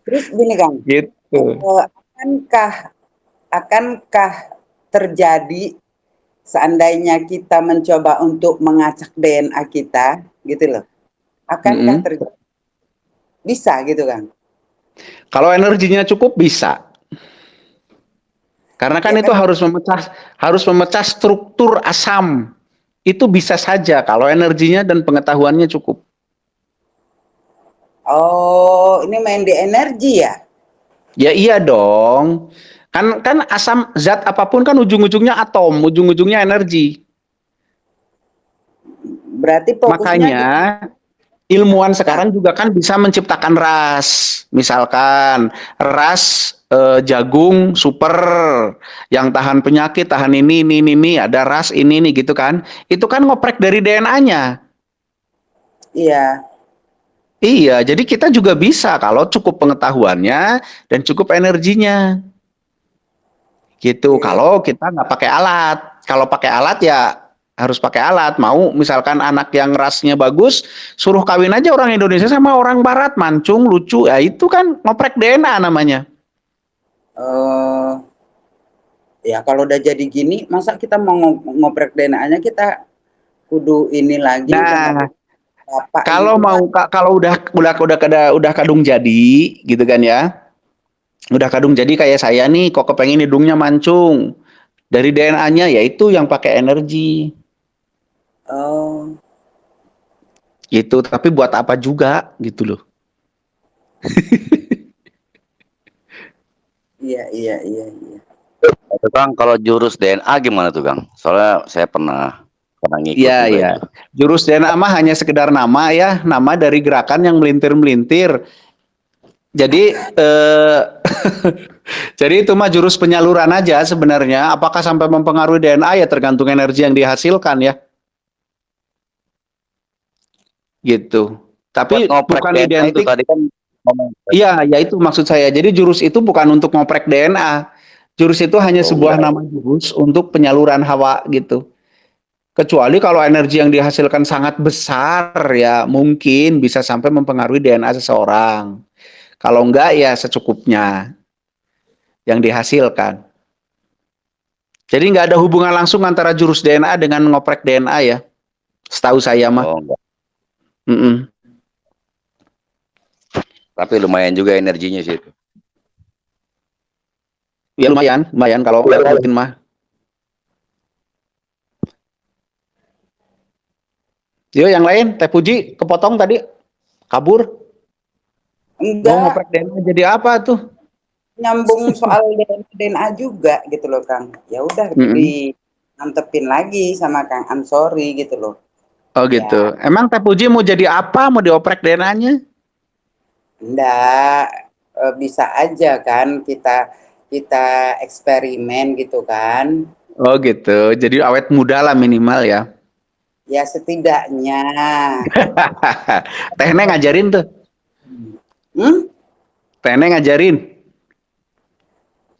Speaker 6: Terus gini Kang,
Speaker 1: Gitu.
Speaker 6: akankah terjadi seandainya kita mencoba untuk mengacak DNA kita, gitu loh, akankah terjadi? Bisa gitu Kang?
Speaker 1: Kalau energinya cukup bisa. Karena kan
Speaker 6: Ya
Speaker 1: itu
Speaker 6: kan?
Speaker 1: harus memecah struktur asam. Itu bisa saja kalau energinya dan pengetahuannya cukup.
Speaker 6: Oh, ini main di energi ya?
Speaker 1: Ya iya dong. Kan asam zat apapun kan ujung-ujungnya atom, ujung-ujungnya energi.
Speaker 6: Berarti fokusnya
Speaker 1: Makanya ilmuwan sekarang juga kan bisa menciptakan ras. Misalkan ras jagung super yang tahan penyakit, tahan ini ada ras ini nih gitu kan. Itu kan ngoprek dari DNA-nya.
Speaker 6: iya.
Speaker 1: Iya, jadi kita juga bisa kalau cukup pengetahuannya dan cukup energinya. Gitu.
Speaker 6: Oke.
Speaker 1: Kalau kita nggak pakai alat. Kalau pakai alat ya harus pakai alat. Mau misalkan anak yang rasnya bagus, suruh kawin aja orang Indonesia sama orang Barat, mancung, lucu. Ya itu kan ngoprek DNA namanya.
Speaker 6: Eh, ya kalau udah jadi gini, masa kita mau ngoprek DNA-nya kita kudu ini lagi
Speaker 1: Nah,
Speaker 6: udah bapak
Speaker 1: kalau
Speaker 6: gitu
Speaker 1: mau
Speaker 6: kan.
Speaker 1: kalau udah kadung jadi gitu kan ya. Udah kadung jadi kayak saya nih, kok kepengen hidungnya mancung. Dari DNA-nya ya itu yang pakai energi.
Speaker 6: Oh,
Speaker 1: Gitu, tapi buat apa juga gitu loh.
Speaker 6: iya iya iya iya.
Speaker 4: Itu Kang, kalau jurus DNA gimana tuh Kang? Soalnya saya pernah ngikut
Speaker 1: Iya,
Speaker 4: juga
Speaker 1: ya.
Speaker 4: itu.
Speaker 1: Jurus DNA mah hanya sekedar nama ya, nama dari gerakan yang melintir-melintir. Jadi jadi itu mah jurus penyaluran aja sebenarnya. Apakah sampai mempengaruhi DNA ya tergantung energi yang dihasilkan ya. Gitu.
Speaker 4: Buat
Speaker 1: Tapi
Speaker 4: ngoprek
Speaker 1: bukan
Speaker 4: DNA itu
Speaker 1: identik.
Speaker 4: tadi kan ngomong.
Speaker 1: Iya, ya itu maksud saya. Jadi jurus itu bukan untuk ngoprek DNA. Jurus itu hanya
Speaker 4: Oh
Speaker 1: sebuah
Speaker 4: enggak.
Speaker 1: nama jurus untuk penyaluran hawa gitu. Kecuali kalau energi yang dihasilkan sangat besar ya mungkin bisa sampai mempengaruhi DNA seseorang. Kalau enggak ya secukupnya yang dihasilkan. Jadi nggak ada hubungan langsung antara jurus DNA dengan ngoprek DNA ya. Setahu saya mah.
Speaker 4: Oh enggak.
Speaker 1: Mm-mm.
Speaker 4: Tapi lumayan juga energinya sih itu.
Speaker 1: Ya lumayan, lumayan kalau nggak rutin mah. Yo yang lain, Teh Puji kepotong tadi, kabur. Mau
Speaker 6: Enggak
Speaker 1: ngoprek DNA jadi apa tuh?
Speaker 6: nyambung soal DNA juga gitu loh Kang. Ya udah
Speaker 1: Mm-mm.
Speaker 6: mantepin lagi sama Kang Ansori gitu loh.
Speaker 1: Oh
Speaker 6: Ya,
Speaker 1: gitu. Emang Teh Puji mau jadi apa? Mau dioprek DNA-nya?
Speaker 6: enggak bisa aja kan kita kita eksperimen gitu kan.
Speaker 1: Oh gitu. Jadi awet muda lah minimal ya.
Speaker 6: Ya setidaknya.
Speaker 1: Tehnya ngajarin tuh.
Speaker 6: Hmm?
Speaker 1: Tehnya ngajarin.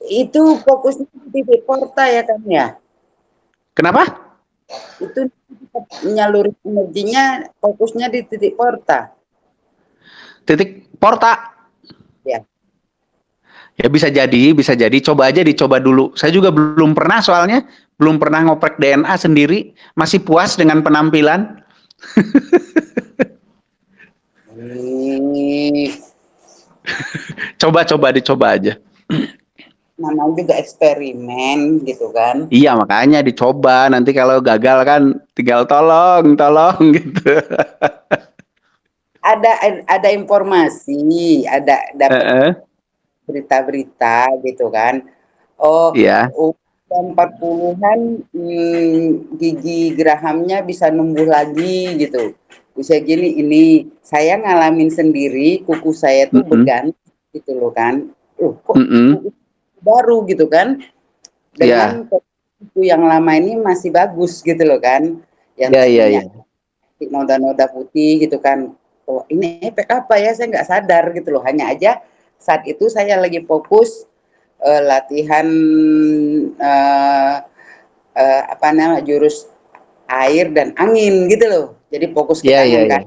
Speaker 6: Itu fokusnya di titik porta ya kan ya.
Speaker 1: Kenapa?
Speaker 6: Itu menyalurin energinya fokusnya di titik porta.
Speaker 1: Titik porta.
Speaker 6: Ya.
Speaker 1: Ya bisa jadi, bisa jadi. Coba aja dicoba dulu. Saya juga belum pernah soalnya. Belum pernah ngoprek DNA sendiri. Masih puas dengan penampilan.
Speaker 6: Ih,
Speaker 1: Coba-coba dicoba aja.
Speaker 6: namanya juga eksperimen gitu kan.
Speaker 1: Iya makanya dicoba. Nanti kalau gagal kan tinggal tolong, tolong gitu.
Speaker 6: Ada informasi, ada dapat
Speaker 1: Heeh.
Speaker 6: berita-berita gitu kan. Oh,
Speaker 1: Iya.
Speaker 6: usia 40-an gigi gerahamnya bisa numbuh lagi gitu. Usia gini ini saya ngalamin sendiri, kuku saya tuh
Speaker 1: Mm-mm.
Speaker 6: berganti gitu loh kan. Kok
Speaker 1: Mm-mm.
Speaker 6: kuku baru gitu kan.
Speaker 1: Iya.
Speaker 6: Dengan kuku yang lama ini masih bagus gitu loh kan. Yang
Speaker 1: Iya, iya,
Speaker 6: tadinya
Speaker 1: iya.
Speaker 6: noda-noda putih gitu kan. Oh, ini efek apa ya? Saya nggak sadar gitu loh. Hanya aja saat itu saya lagi fokus latihan uh, apa nama jurus air dan angin gitu loh. Jadi fokus ke
Speaker 1: Iya, iya,
Speaker 6: tangan
Speaker 1: iya.
Speaker 6: kan.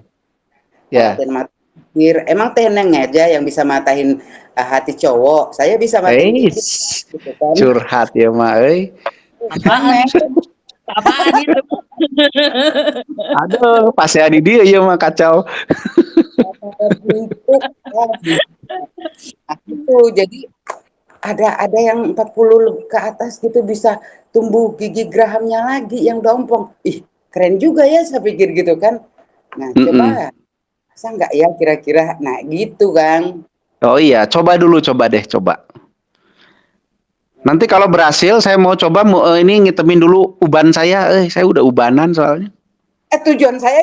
Speaker 1: Ya.
Speaker 6: Latihan matir. Emang teneng aja yang bisa matahin hati cowok. Saya bisa matahin kiki gitu kan.
Speaker 1: Curhat ya, Mak.
Speaker 3: Apaan itu? Apaan itu?
Speaker 1: Aduh, pas ya di dia ya mah kacau.
Speaker 6: Itu jadi ada yang 40 ke atas gitu bisa tumbuh gigi gerahamnya lagi yang dompong. Ih, keren juga ya saya pikir gitu kan. Nah,
Speaker 1: Mm-mm.
Speaker 6: coba masa enggak ya kira-kira. Nah, gitu, Kang.
Speaker 1: Oh iya, coba dulu, coba deh, coba. Nanti kalau berhasil, saya mau coba ini ngitemin dulu uban saya. Saya udah ubanan soalnya.
Speaker 6: Tujuan saya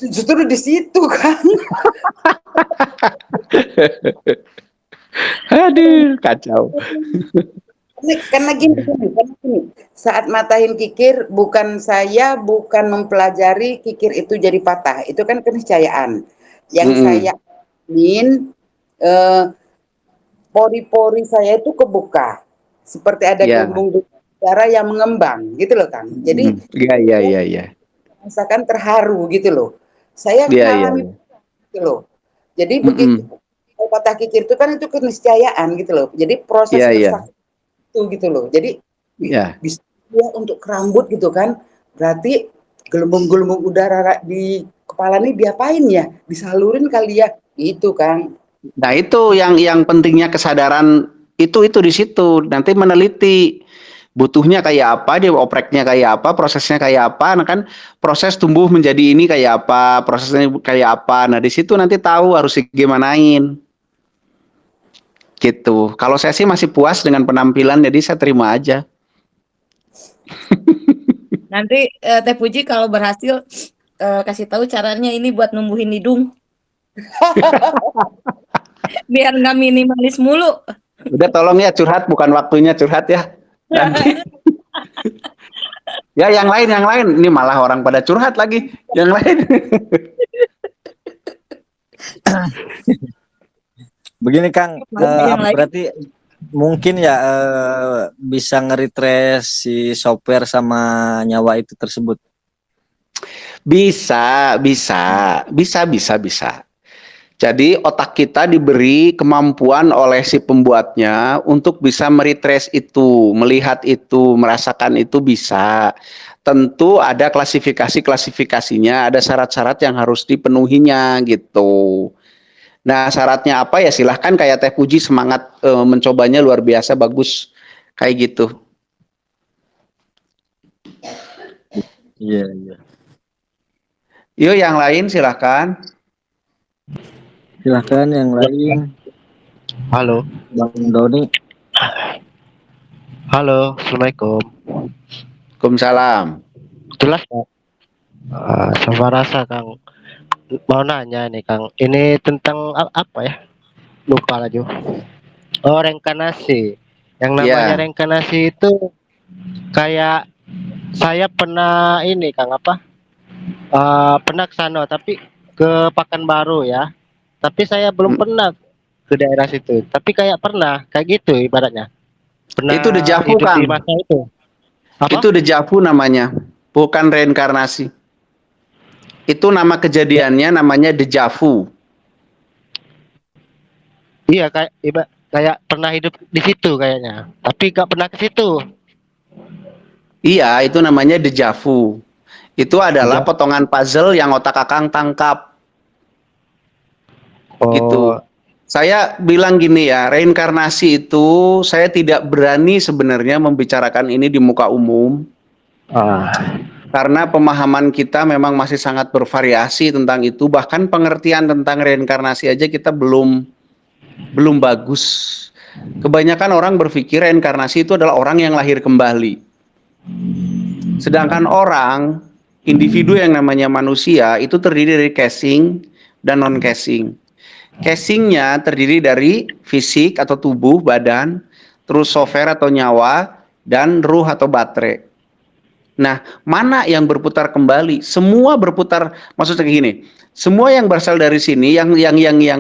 Speaker 6: justru di situ, Kang.
Speaker 1: Aduh, kacau.
Speaker 6: Karena gini, saat matahin kikir, bukan mempelajari kikir itu jadi patah. Itu kan keniscayaan. Yang saya ingin pori-pori saya itu kebuka, seperti ada
Speaker 1: Ya.
Speaker 6: gelembung darah yang mengembang, gitu loh Kang. Jadi
Speaker 1: Iya.
Speaker 6: merasakan terharu gitu loh. Saya
Speaker 1: Iya.
Speaker 6: mengalami gitu loh. Jadi begitu patah kikir itu kan itu keniscayaan gitu loh. Jadi proses
Speaker 1: Iya.
Speaker 6: bersaksi itu gitu loh. Jadi
Speaker 1: Ya.
Speaker 6: bisa ya, untuk rambut gitu kan. Berarti gelembung-gelembung udara di kepala ini diapain ya? Disalurin kali ya. Itu Kang.
Speaker 1: Nah, itu yang pentingnya kesadaran itu di situ. Nanti meneliti butuhnya kayak apa, dia opreknya kayak apa, prosesnya kayak apa. Nah kan proses tumbuh menjadi ini kayak apa, prosesnya kayak apa. Nah, di situ nanti tahu harus gimanain. Gitu. Kalau saya sih masih puas dengan penampilan, jadi saya terima aja.
Speaker 3: Nanti Teh Puji kalau berhasil kasih tahu caranya ini buat numbuhin hidung. Biar nggak minimalis mulu.
Speaker 1: Udah tolong ya curhat, bukan waktunya curhat ya. Nanti. Ya yang lain. Ini malah orang pada curhat lagi. Yang lain.
Speaker 2: Begini Kang,
Speaker 3: Yang lain.
Speaker 2: berarti mungkin ya bisa nge-retrace si software sama nyawa itu tersebut.
Speaker 1: Bisa. Jadi otak kita diberi kemampuan oleh si pembuatnya untuk bisa meretrace itu, melihat itu, merasakan itu bisa. Tentu ada klasifikasinya, ada syarat-syarat yang harus dipenuhinya gitu. Nah, syaratnya apa ya silahkan, kayak Teh Puji semangat mencobanya luar biasa, bagus kayak gitu.
Speaker 2: Iya.
Speaker 1: Yuk yang lain silahkan.
Speaker 2: Silahkan yang lain.
Speaker 7: Halo.
Speaker 2: Bang Doni.
Speaker 7: Halo, Assalamualaikum.
Speaker 1: Waalaikumsalam.
Speaker 7: Jelas Kang? Sama rasa Kang. Mau nanya nih Kang. Ini tentang apa ya? Lupa lagi. Oh, reinkarnasi. Yang namanya reinkarnasi itu kayak saya pernah ini Kang apa? Pernah ke sana tapi ke Pekanbaru ya. Tapi saya belum pernah ke daerah situ. Tapi kayak pernah kayak gitu ibaratnya. Pernah
Speaker 1: Itu dejavu,
Speaker 7: hidup
Speaker 1: Kang.
Speaker 7: di masa itu. Apa?
Speaker 1: Itu dejavu namanya, bukan reinkarnasi. Itu nama kejadiannya namanya dejavu.
Speaker 7: Iya kayak pernah hidup di situ kayaknya, tapi gak pernah ke situ.
Speaker 1: Iya, itu namanya dejavu. Itu adalah
Speaker 7: Dejavu.
Speaker 1: potongan puzzle yang otak Akang tangkap.
Speaker 7: Oh,
Speaker 1: Gitu. Saya bilang gini ya, reinkarnasi itu saya tidak berani sebenarnya membicarakan ini di muka umum. Karena pemahaman kita memang masih sangat bervariasi tentang itu, bahkan pengertian tentang reinkarnasi aja kita belum bagus. Kebanyakan orang berpikir reinkarnasi itu adalah orang yang lahir kembali. Sedangkan orang, individu yang namanya manusia itu terdiri dari casing dan non-casing. Casingnya terdiri dari fisik atau tubuh, badan, terus software atau nyawa, dan ruh atau baterai. Nah, mana yang berputar kembali? Semua berputar, maksudnya gini, semua yang berasal dari sini, yang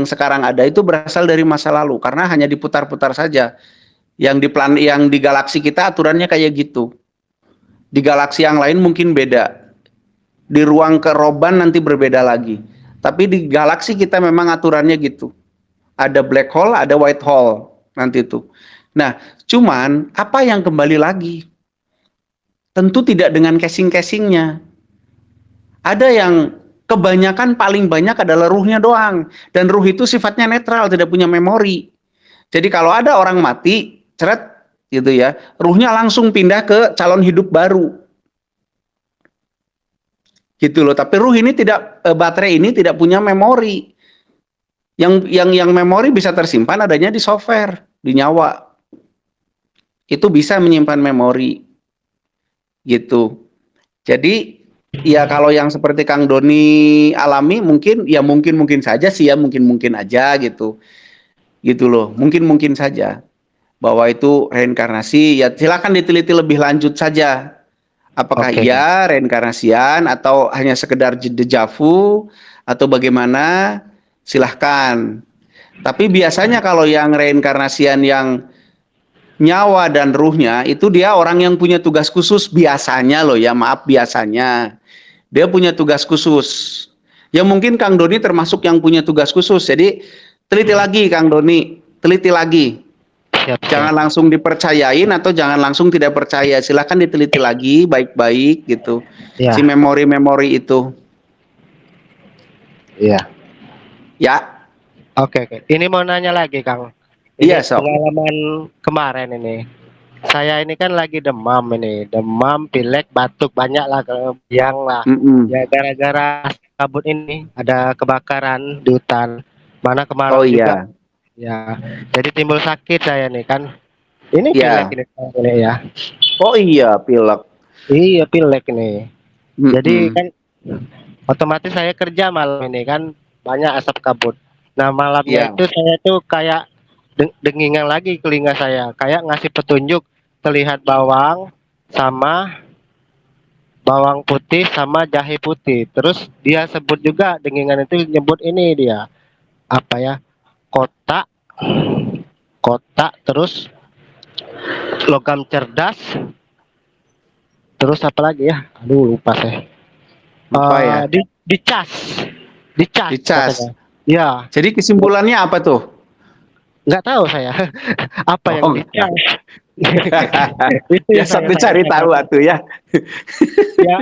Speaker 1: sekarang ada itu berasal dari masa lalu, karena hanya diputar-putar saja. Yang di galaksi kita aturannya kayak gitu. Di galaksi yang lain mungkin beda. Di ruang keroban nanti berbeda lagi. Tapi di galaksi kita memang aturannya gitu. Ada black hole, ada white hole nanti itu. Nah, cuman apa yang kembali lagi? Tentu tidak dengan casing-casingnya. Ada yang kebanyakan paling banyak adalah ruhnya doang. Dan ruh itu sifatnya netral, tidak punya memori. Jadi kalau ada orang mati, ceret gitu ya, ruhnya langsung pindah ke calon hidup baru. Gitu loh. Tapi ruh ini tidak, baterai ini tidak punya memori. Yang memori bisa tersimpan adanya di software, di nyawa. Itu bisa menyimpan memori. Gitu. Jadi ya kalau yang seperti Kang Doni alami mungkin saja sih ya, mungkin aja gitu. Gitu loh. Mungkin saja bahwa itu reinkarnasi. Ya silakan diteliti lebih lanjut saja. Apakah iya reinkarnasian atau hanya sekedar dejavu atau bagaimana? silahkan. Tapi biasanya kalau yang reinkarnasian yang nyawa dan ruhnya itu dia orang yang punya tugas khusus biasanya loh ya, maaf biasanya. Dia punya tugas khusus. Ya mungkin Kang Doni termasuk yang punya tugas khusus. Jadi teliti lagi Kang Doni, teliti lagi.
Speaker 7: Siap,
Speaker 1: Jangan
Speaker 7: siap.
Speaker 1: langsung dipercayain atau jangan langsung tidak percaya. Silahkan diteliti lagi baik-baik gitu.
Speaker 7: Iya,
Speaker 1: Si memori-memori itu.
Speaker 7: iya.
Speaker 1: Ya,
Speaker 7: Oke, oke. Ini mau nanya lagi, Kang.
Speaker 1: iya
Speaker 7: Ini
Speaker 1: sok.
Speaker 7: pengalaman kemarin ini. Saya ini kan lagi demam ini, demam, pilek, batuk, banyak lah yang lah.
Speaker 1: Mm-mm.
Speaker 7: Ya gara-gara kabut ini ada kebakaran di hutan. Mana
Speaker 1: Oh
Speaker 7: kemarau juga.
Speaker 1: iya,
Speaker 7: Ya, jadi timbul sakit saya nih kan. Ini pilek
Speaker 1: ya.
Speaker 7: ini ya.
Speaker 1: Oh iya, pilek.
Speaker 7: Iya pilek ini. Jadi
Speaker 1: Mm-mm.
Speaker 7: kan otomatis saya kerja malam ini kan banyak asap kabut. Nah malamnya
Speaker 1: Iya.
Speaker 7: itu saya tuh kayak dengingan lagi telinga saya, kayak ngasih petunjuk terlihat bawang putih sama jahe putih. Terus dia sebut juga dengingan itu nyebut ini dia apa ya kotak kotak terus logam cerdas terus apa lagi ya? Aduh lupa saya.
Speaker 1: Apa ya?
Speaker 7: Dicas, dicas
Speaker 1: Dicas.
Speaker 7: katanya. Ya,
Speaker 1: Jadi kesimpulannya apa tuh?
Speaker 7: nggak tahu saya apa yang
Speaker 1: Oh,
Speaker 7: dicas. Itu
Speaker 1: ya
Speaker 7: yang
Speaker 1: satu
Speaker 7: saya
Speaker 1: cari tahu
Speaker 7: tanyakan.
Speaker 1: atuh ya.
Speaker 7: Ya,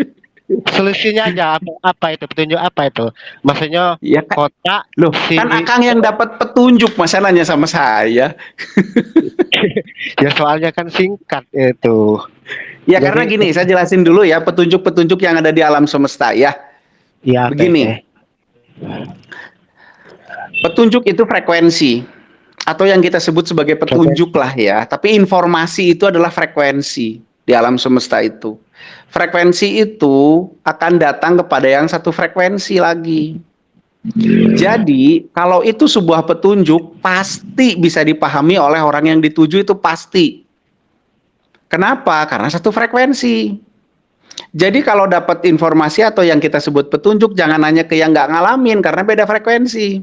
Speaker 7: solusinya aja apa itu petunjuk apa itu? Maksudnya
Speaker 1: Ya kan,
Speaker 7: kotak
Speaker 1: loh,
Speaker 7: si
Speaker 1: kan Akang yang dapat petunjuk masalahnya sama saya.
Speaker 7: ya soalnya kan singkat itu.
Speaker 1: Ya karena
Speaker 7: Jadi
Speaker 1: gini, saya jelasin dulu ya petunjuk-petunjuk yang ada di alam semesta ya.
Speaker 7: ya oke, oke.
Speaker 1: Begini, petunjuk itu frekuensi atau yang kita sebut sebagai petunjuk lah ya. Tapi informasi itu adalah frekuensi di alam semesta itu. Frekuensi itu akan datang kepada yang satu frekuensi lagi. Jadi kalau itu sebuah petunjuk pasti bisa dipahami oleh orang yang dituju itu pasti. Kenapa? Karena satu frekuensi. Jadi kalau dapat informasi atau yang kita sebut petunjuk jangan nanya ke yang nggak ngalamin karena beda frekuensi.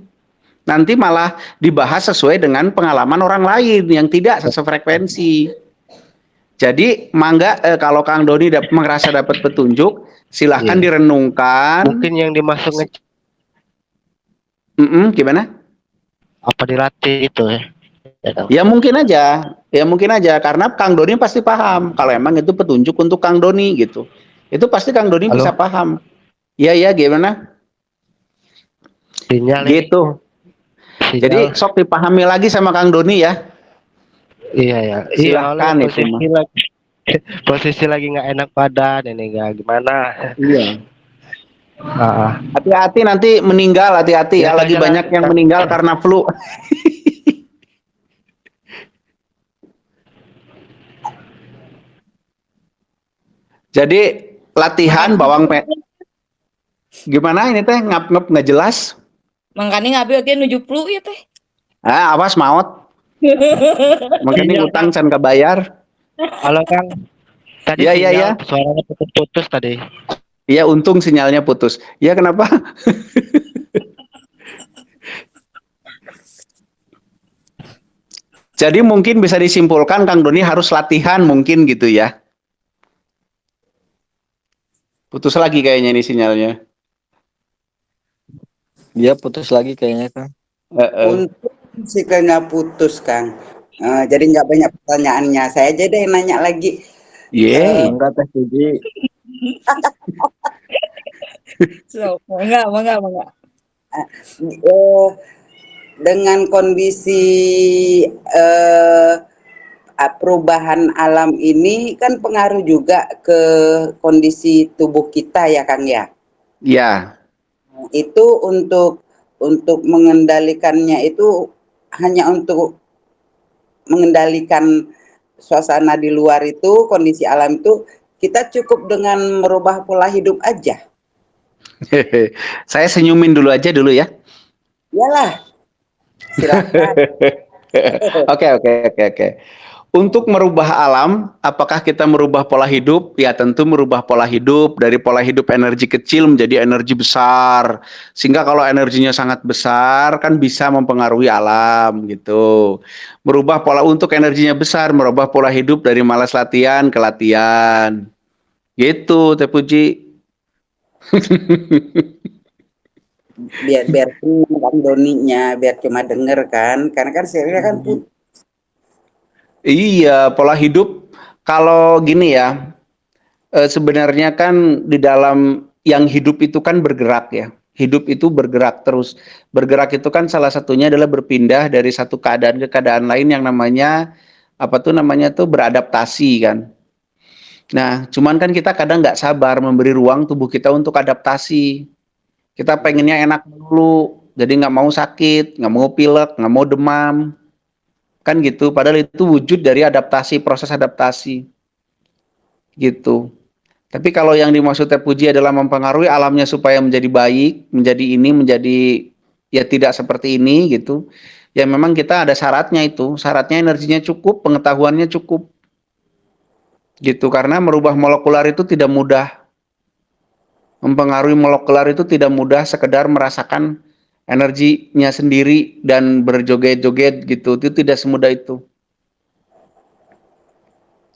Speaker 1: Nanti malah dibahas sesuai dengan pengalaman orang lain yang tidak sefrekuensi. Jadi mangga kalau Kang Doni merasa dapat petunjuk, silahkan
Speaker 7: Iya.
Speaker 1: direnungkan.
Speaker 7: Mungkin yang dimaksud
Speaker 1: Gimana?
Speaker 7: apa dilatih itu ya. Ya, Kang.
Speaker 1: Ya mungkin aja karena Kang Doni pasti paham kalau emang itu petunjuk untuk Kang Doni gitu. Itu pasti Kang Doni
Speaker 7: Halo?
Speaker 1: bisa paham. Iya gimana?
Speaker 7: Sinyal ini.
Speaker 1: Gitu.
Speaker 7: Sinyal.
Speaker 1: Jadi sok dipahami lagi sama Kang Doni ya.
Speaker 7: Iya ya.
Speaker 1: Silahkan
Speaker 7: Iya,
Speaker 1: itu mah.
Speaker 7: posisi lagi nggak enak badan ini nggak gimana.
Speaker 1: Iya.
Speaker 7: Ah,
Speaker 1: Hati-hati nanti meninggal, hati-hati ya.
Speaker 7: Ya,
Speaker 1: Lagi
Speaker 7: saya
Speaker 1: banyak
Speaker 7: jalan.
Speaker 1: yang meninggal karena flu. Jadi latihan bawang gimana ini teh ngap-ngap nggak jelas?
Speaker 3: Makanya ngabe oke nuju flu ya teh.
Speaker 1: Ah, awas maut. Makanya utang can kebayar.
Speaker 7: Halo Kang. Tadi
Speaker 1: Iya,
Speaker 7: sinyal
Speaker 1: iya.
Speaker 7: suaranya putus-putus tadi.
Speaker 1: Iya, untung sinyalnya putus. Iya, kenapa? Jadi mungkin bisa disimpulkan Kang Doni harus latihan mungkin gitu ya. Putus lagi kayaknya ini sinyalnya.
Speaker 2: Dia putus lagi kayaknya kan.
Speaker 6: Untuk siklenya putus, Kang. Jadi nggak banyak pertanyaannya. Saya aja deh yang nanya lagi.
Speaker 1: Yeay.
Speaker 2: Enggak Teh Suji.
Speaker 3: So, enggak.
Speaker 6: Dengan kondisi perubahan alam ini kan pengaruh juga ke kondisi tubuh kita ya Kang ya.
Speaker 1: Ya.
Speaker 6: Itu untuk mengendalikannya itu hanya untuk mengendalikan suasana di luar itu, kondisi alam itu kita cukup dengan merubah pola hidup aja.
Speaker 1: Saya senyumin dulu aja dulu ya.
Speaker 6: Iyalah. Silakan.
Speaker 1: Oke. Untuk merubah alam, apakah kita merubah pola hidup? Ya tentu merubah pola hidup dari pola hidup energi kecil menjadi energi besar. Sehingga kalau energinya sangat besar kan bisa mempengaruhi alam gitu. Merubah pola untuk energinya besar, merubah pola hidup dari malas latihan ke latihan. Gitu, Teh Puji.
Speaker 6: biar Bang Doninya biar cuma denger kan, karena kan serinya kan
Speaker 1: Iya, pola hidup kalau gini ya, sebenarnya kan di dalam yang hidup itu kan bergerak ya. Hidup itu bergerak terus. Bergerak itu kan salah satunya adalah berpindah dari satu keadaan ke keadaan lain yang namanya apa tuh namanya tuh beradaptasi kan. Nah, cuman kan kita kadang nggak sabar memberi ruang tubuh kita untuk adaptasi. Kita pengennya enak dulu, jadi nggak mau sakit, nggak mau pilek, nggak mau demam, kan gitu. Padahal itu wujud dari adaptasi, proses adaptasi, gitu. Tapi kalau yang dimaksud Teh Puji adalah mempengaruhi alamnya supaya menjadi baik, menjadi ini, menjadi ya tidak seperti ini gitu. Ya memang kita ada syaratnya itu. Syaratnya energinya cukup, pengetahuannya cukup. Gitu karena merubah molekular itu tidak mudah. Mempengaruhi molekular itu tidak mudah sekedar merasakan energinya sendiri dan berjoget-joget gitu. Itu tidak semudah itu.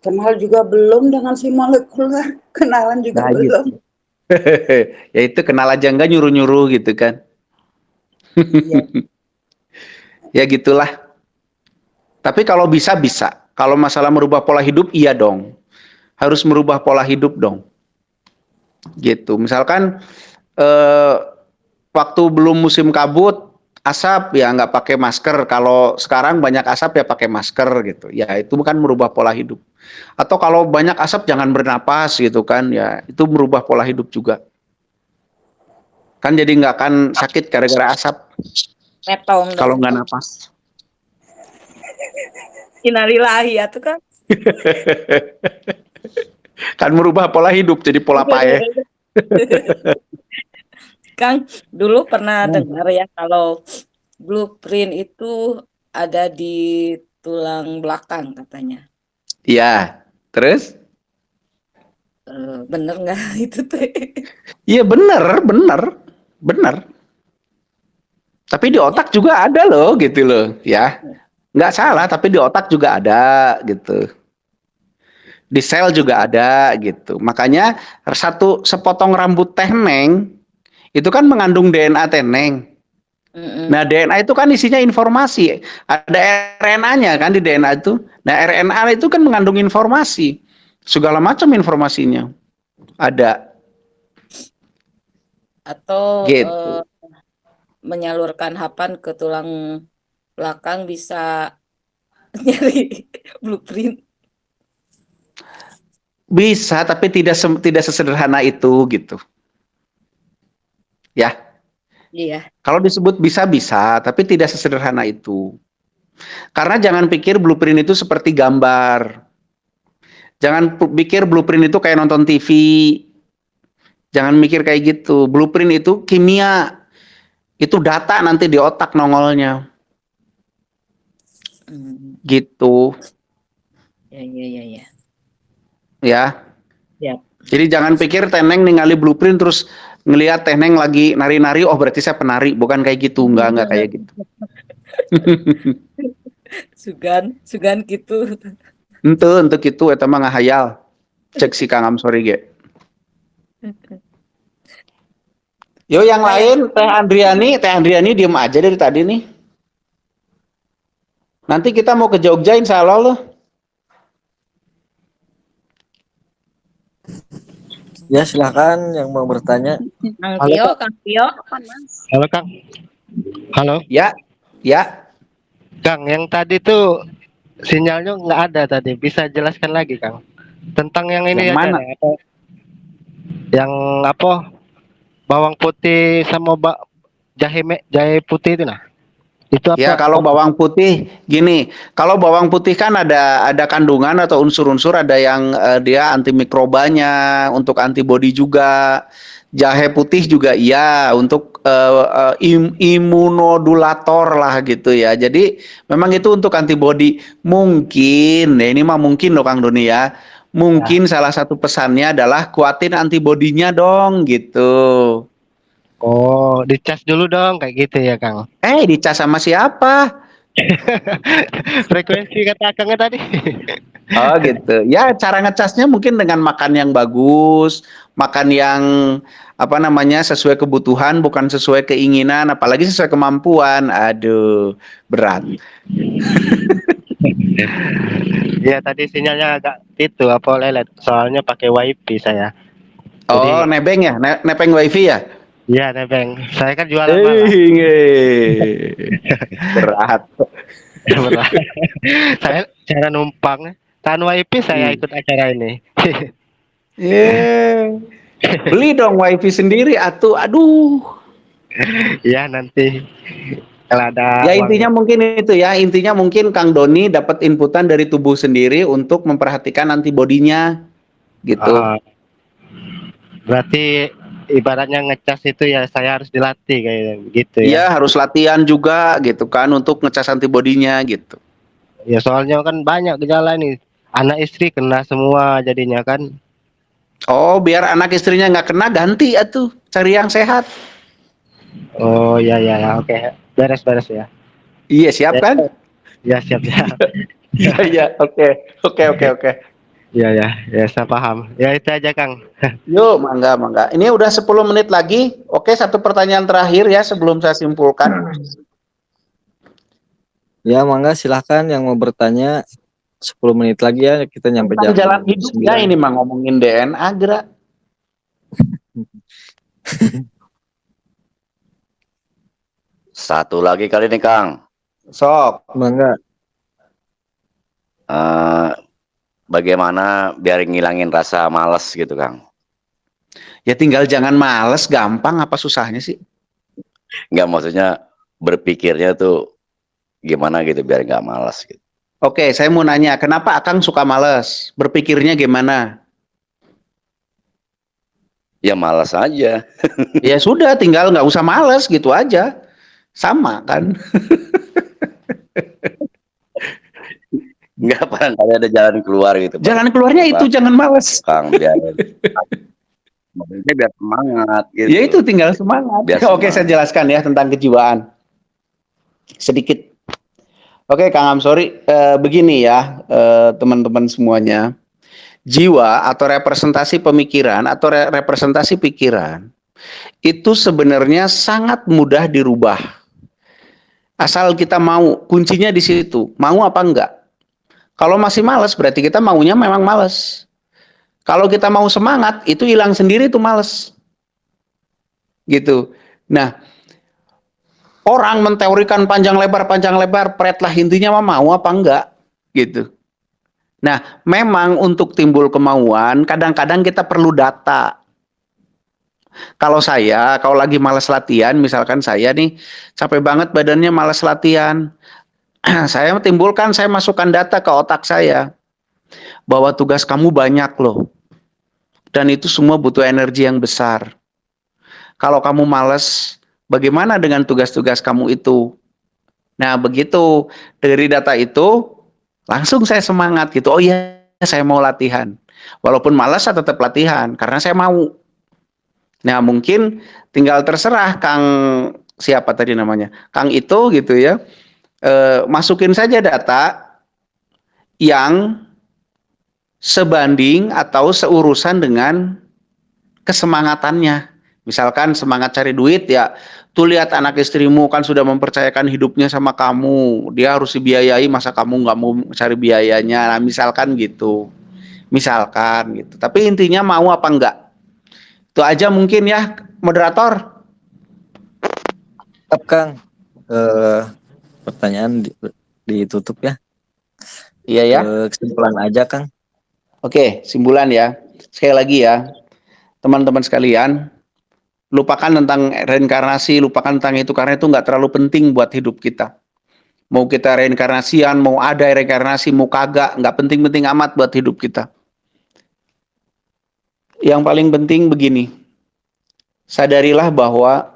Speaker 6: kenal juga belum dengan si molekuler, kenalan juga
Speaker 1: Nah,
Speaker 6: belum.
Speaker 1: gitu. Ya itu kenal aja enggak nyuruh-nyuruh gitu kan.
Speaker 6: Iya.
Speaker 1: Ya gitulah. Tapi kalau bisa bisa. Kalau masalah merubah pola hidup iya dong. Harus merubah pola hidup dong. Gitu. Misalkan eh, waktu belum musim kabut asap ya nggak pakai masker. Kalau sekarang banyak asap ya pakai masker gitu. Ya itu kan merubah pola hidup. Atau kalau banyak asap jangan bernapas gitu kan. Ya itu merubah pola hidup juga. Kan jadi nggak akan sakit gara-gara asap
Speaker 3: Metong
Speaker 1: kalau
Speaker 3: dong.
Speaker 1: nggak napas.
Speaker 3: Innalillahi ya tuh kan.
Speaker 1: Kan merubah pola hidup jadi pola paeh.
Speaker 3: Kang, dulu pernah
Speaker 1: Hmm.
Speaker 3: dengar ya kalau blueprint itu ada di tulang belakang katanya.
Speaker 1: Iya, terus?
Speaker 3: Bener nggak itu teh?
Speaker 1: Iya bener, bener, bener. Tapi di
Speaker 3: Kayaknya
Speaker 1: otak juga ada loh gitu loh, ya. Nggak salah, tapi di otak juga ada gitu. Di sel juga ada gitu. Makanya satu sepotong rambut teneng itu kan mengandung DNA teneng.
Speaker 3: mm-mm.
Speaker 1: Nah DNA itu kan isinya informasi. Ada RNA-nya kan di DNA itu. Nah RNA itu kan mengandung informasi. Segala macam informasinya ada
Speaker 3: Atau
Speaker 1: gitu.
Speaker 3: menyalurkan hapan ke tulang belakang bisa nyari blueprint.
Speaker 1: Bisa, tapi tidak sesederhana itu gitu. Ya,
Speaker 3: Iya.
Speaker 1: kalau disebut bisa bisa, tapi tidak sesederhana itu. Karena jangan pikir blueprint itu seperti gambar. Jangan pikir blueprint itu kayak nonton TV. Jangan mikir kayak gitu. Blueprint itu kimia. Itu data nanti di otak nongolnya.
Speaker 3: Hmm,
Speaker 1: Gitu.
Speaker 3: ya, ya, ya, ya.
Speaker 1: Ya.
Speaker 3: Ya.
Speaker 1: Jadi jangan pikir Teneng ningali blueprint terus ngelihat Teneng lagi nari-nari, oh berarti saya penari. Bukan kayak gitu. Enggak kayak gitu.
Speaker 3: Sugan gitu.
Speaker 1: Untuk itu eta mah ngahayal. Cek si Kang Amsori ge. Yo yang
Speaker 3: Nah,
Speaker 1: lain Teh Andriani diem aja dari tadi nih. Nanti kita mau ke Jogja insya Allah loh.
Speaker 2: Ya silakan yang mau bertanya.
Speaker 3: Kang
Speaker 7: Halo
Speaker 3: Tio,
Speaker 7: Kak.
Speaker 3: Kang Tio.
Speaker 7: Halo Kang. Halo
Speaker 1: Ya, ya.
Speaker 7: Kang, yang tadi tuh sinyalnya nggak ada tadi. Bisa jelaskan lagi Kang? Tentang yang ini
Speaker 1: Yang
Speaker 7: aja
Speaker 1: mana?
Speaker 7: nih. Yang apa? Bawang putih sama jahe putih itu nah. Itu
Speaker 1: Ya,
Speaker 7: apa?
Speaker 1: kalau bawang putih gini, kalau bawang putih kan ada kandungan atau unsur-unsur, ada yang dia antimikrobanya, untuk antibodi juga. Jahe putih juga iya untuk imunodulator lah gitu ya. Jadi memang itu untuk antibodi. Mungkin, ya ini mah mungkin loh Kang Doni ya.
Speaker 7: Ya.
Speaker 1: Mungkin salah satu pesannya adalah kuatin antibodinya dong gitu.
Speaker 7: Oh, dicas dulu dong kayak gitu ya, Kang.
Speaker 1: Dicas sama siapa?
Speaker 7: Frekuensi kata Kangnya tadi.
Speaker 1: Oh gitu. Ya cara ngecasnya mungkin dengan makan yang bagus, makan yang apa namanya sesuai kebutuhan, bukan sesuai keinginan, apalagi sesuai kemampuan. Aduh, berat.
Speaker 7: Ya tadi sinyalnya agak itu apa lelet. Soalnya pakai WiFi saya.
Speaker 1: Oh,
Speaker 7: Jadi
Speaker 1: nebeng ya, nepeng wifi ya.
Speaker 7: ya nebeng. Saya kan jualan malam.
Speaker 1: Berat.
Speaker 7: Berat. Saya cara numpang. Tahan WiFi saya
Speaker 1: Hmm.
Speaker 7: ikut acara ini.
Speaker 1: Beli dong wifi sendiri atuh. Aduh.
Speaker 7: Ya nanti kalau ada
Speaker 1: Ya
Speaker 7: uangnya.
Speaker 1: intinya mungkin itu ya, intinya mungkin Kang Doni dapat inputan dari tubuh sendiri untuk memperhatikan antibodinya gitu.
Speaker 7: Ah, berarti ibaratnya ngecas itu ya saya harus dilatih kayak gitu
Speaker 1: Iya,
Speaker 7: ya.
Speaker 1: harus latihan juga gitu kan untuk ngecas antibodinya gitu.
Speaker 7: Ya soalnya kan banyak gejala nih. Anak istri kena semua jadinya kan.
Speaker 1: Oh, biar anak istrinya nggak kena ganti atuh, cari yang sehat.
Speaker 7: Oh ya ya ya oke. Beres-beres ya.
Speaker 1: Iya, siap
Speaker 7: Ya,
Speaker 1: kan?
Speaker 7: ya siap siap.
Speaker 1: Iya, iya, oke. Oke, oke, oke.
Speaker 7: Ya ya ya saya paham. Ya itu aja Kang.
Speaker 1: Yuk, mangga, mangga. Ini udah 10 menit lagi. Oke, satu pertanyaan terakhir ya sebelum saya simpulkan.
Speaker 2: Ya, mangga silahkan yang mau bertanya 10 menit lagi ya kita nyampe
Speaker 1: Tentang
Speaker 2: jam
Speaker 1: jalan hidupnya
Speaker 2: 9.
Speaker 1: ini mah ngomongin DNA, gerak.
Speaker 4: Satu lagi kali nih Kang.
Speaker 1: Sok.
Speaker 2: Mangga.
Speaker 4: Eh, Bagaimana biar ngilangin rasa males gitu Kang?
Speaker 1: Ya tinggal jangan males, gampang apa susahnya sih?
Speaker 4: Nggak, maksudnya berpikirnya tuh gimana gitu biar nggak malas gitu.
Speaker 1: Oke, saya mau nanya, kenapa Akang suka males? Berpikirnya gimana?
Speaker 4: Ya malas aja.
Speaker 1: Ya sudah, tinggal nggak usah males gitu aja. Sama kan?
Speaker 4: Nggak, barangkali ada jalan keluar gitu Pak.
Speaker 1: Jalan keluarnya itu
Speaker 4: Pak
Speaker 1: jangan males.
Speaker 4: Kang, biar maksudnya biar semangat gitu.
Speaker 1: Ya itu tinggal semangat.
Speaker 4: Biar
Speaker 1: Oke, saya
Speaker 4: semangat.
Speaker 1: jelaskan ya tentang kejiwaan. Sedikit. Oke, Kang Amsori, begini ya, teman-teman semuanya. Jiwa atau representasi pemikiran atau representasi pikiran itu sebenarnya sangat mudah dirubah. Asal kita mau, kuncinya di situ. Mau apa enggak? Kalau masih males, berarti kita maunya memang males. Kalau kita mau semangat, itu hilang sendiri tuh males. Gitu. Nah, orang menteorikan panjang lebar, pretlah intinya mau apa enggak. Gitu. Nah, memang untuk timbul kemauan, kadang-kadang kita perlu data. Kalau lagi malas latihan, misalkan saya nih capek banget badannya malas latihan, saya masukkan data ke otak saya bahwa tugas kamu banyak loh, dan itu semua butuh energi yang besar. Kalau kamu malas, bagaimana dengan tugas-tugas kamu itu? Nah, begitu dari data itu langsung saya semangat gitu. Oh iya, saya mau latihan. Walaupun malas, saya tetap latihan karena saya mau. Nah, mungkin tinggal terserah Kang siapa tadi namanya, Kang itu gitu ya, masukin saja data yang sebanding atau seurusan dengan kesemangatannya. Misalkan semangat cari duit ya, tuh lihat anak istrimu kan sudah mempercayakan hidupnya sama kamu, dia harus dibiayai, masa kamu nggak mau cari biayanya. Nah, misalkan gitu. Misalkan gitu. Tapi intinya mau apa enggak? Itu aja mungkin ya, moderator.
Speaker 2: Tetap Kang. Pertanyaan ditutup ya.
Speaker 1: Iya ya.
Speaker 2: Kesimpulan aja Kang.
Speaker 1: Oke, simpulan ya. Sekali lagi ya, teman-teman sekalian, lupakan tentang reinkarnasi, lupakan tentang itu karena itu nggak terlalu penting buat hidup kita. Mau kita reinkarnasian, mau ada reinkarnasi, mau kagak, nggak penting-penting amat buat hidup kita. Yang paling penting begini, sadarilah bahwa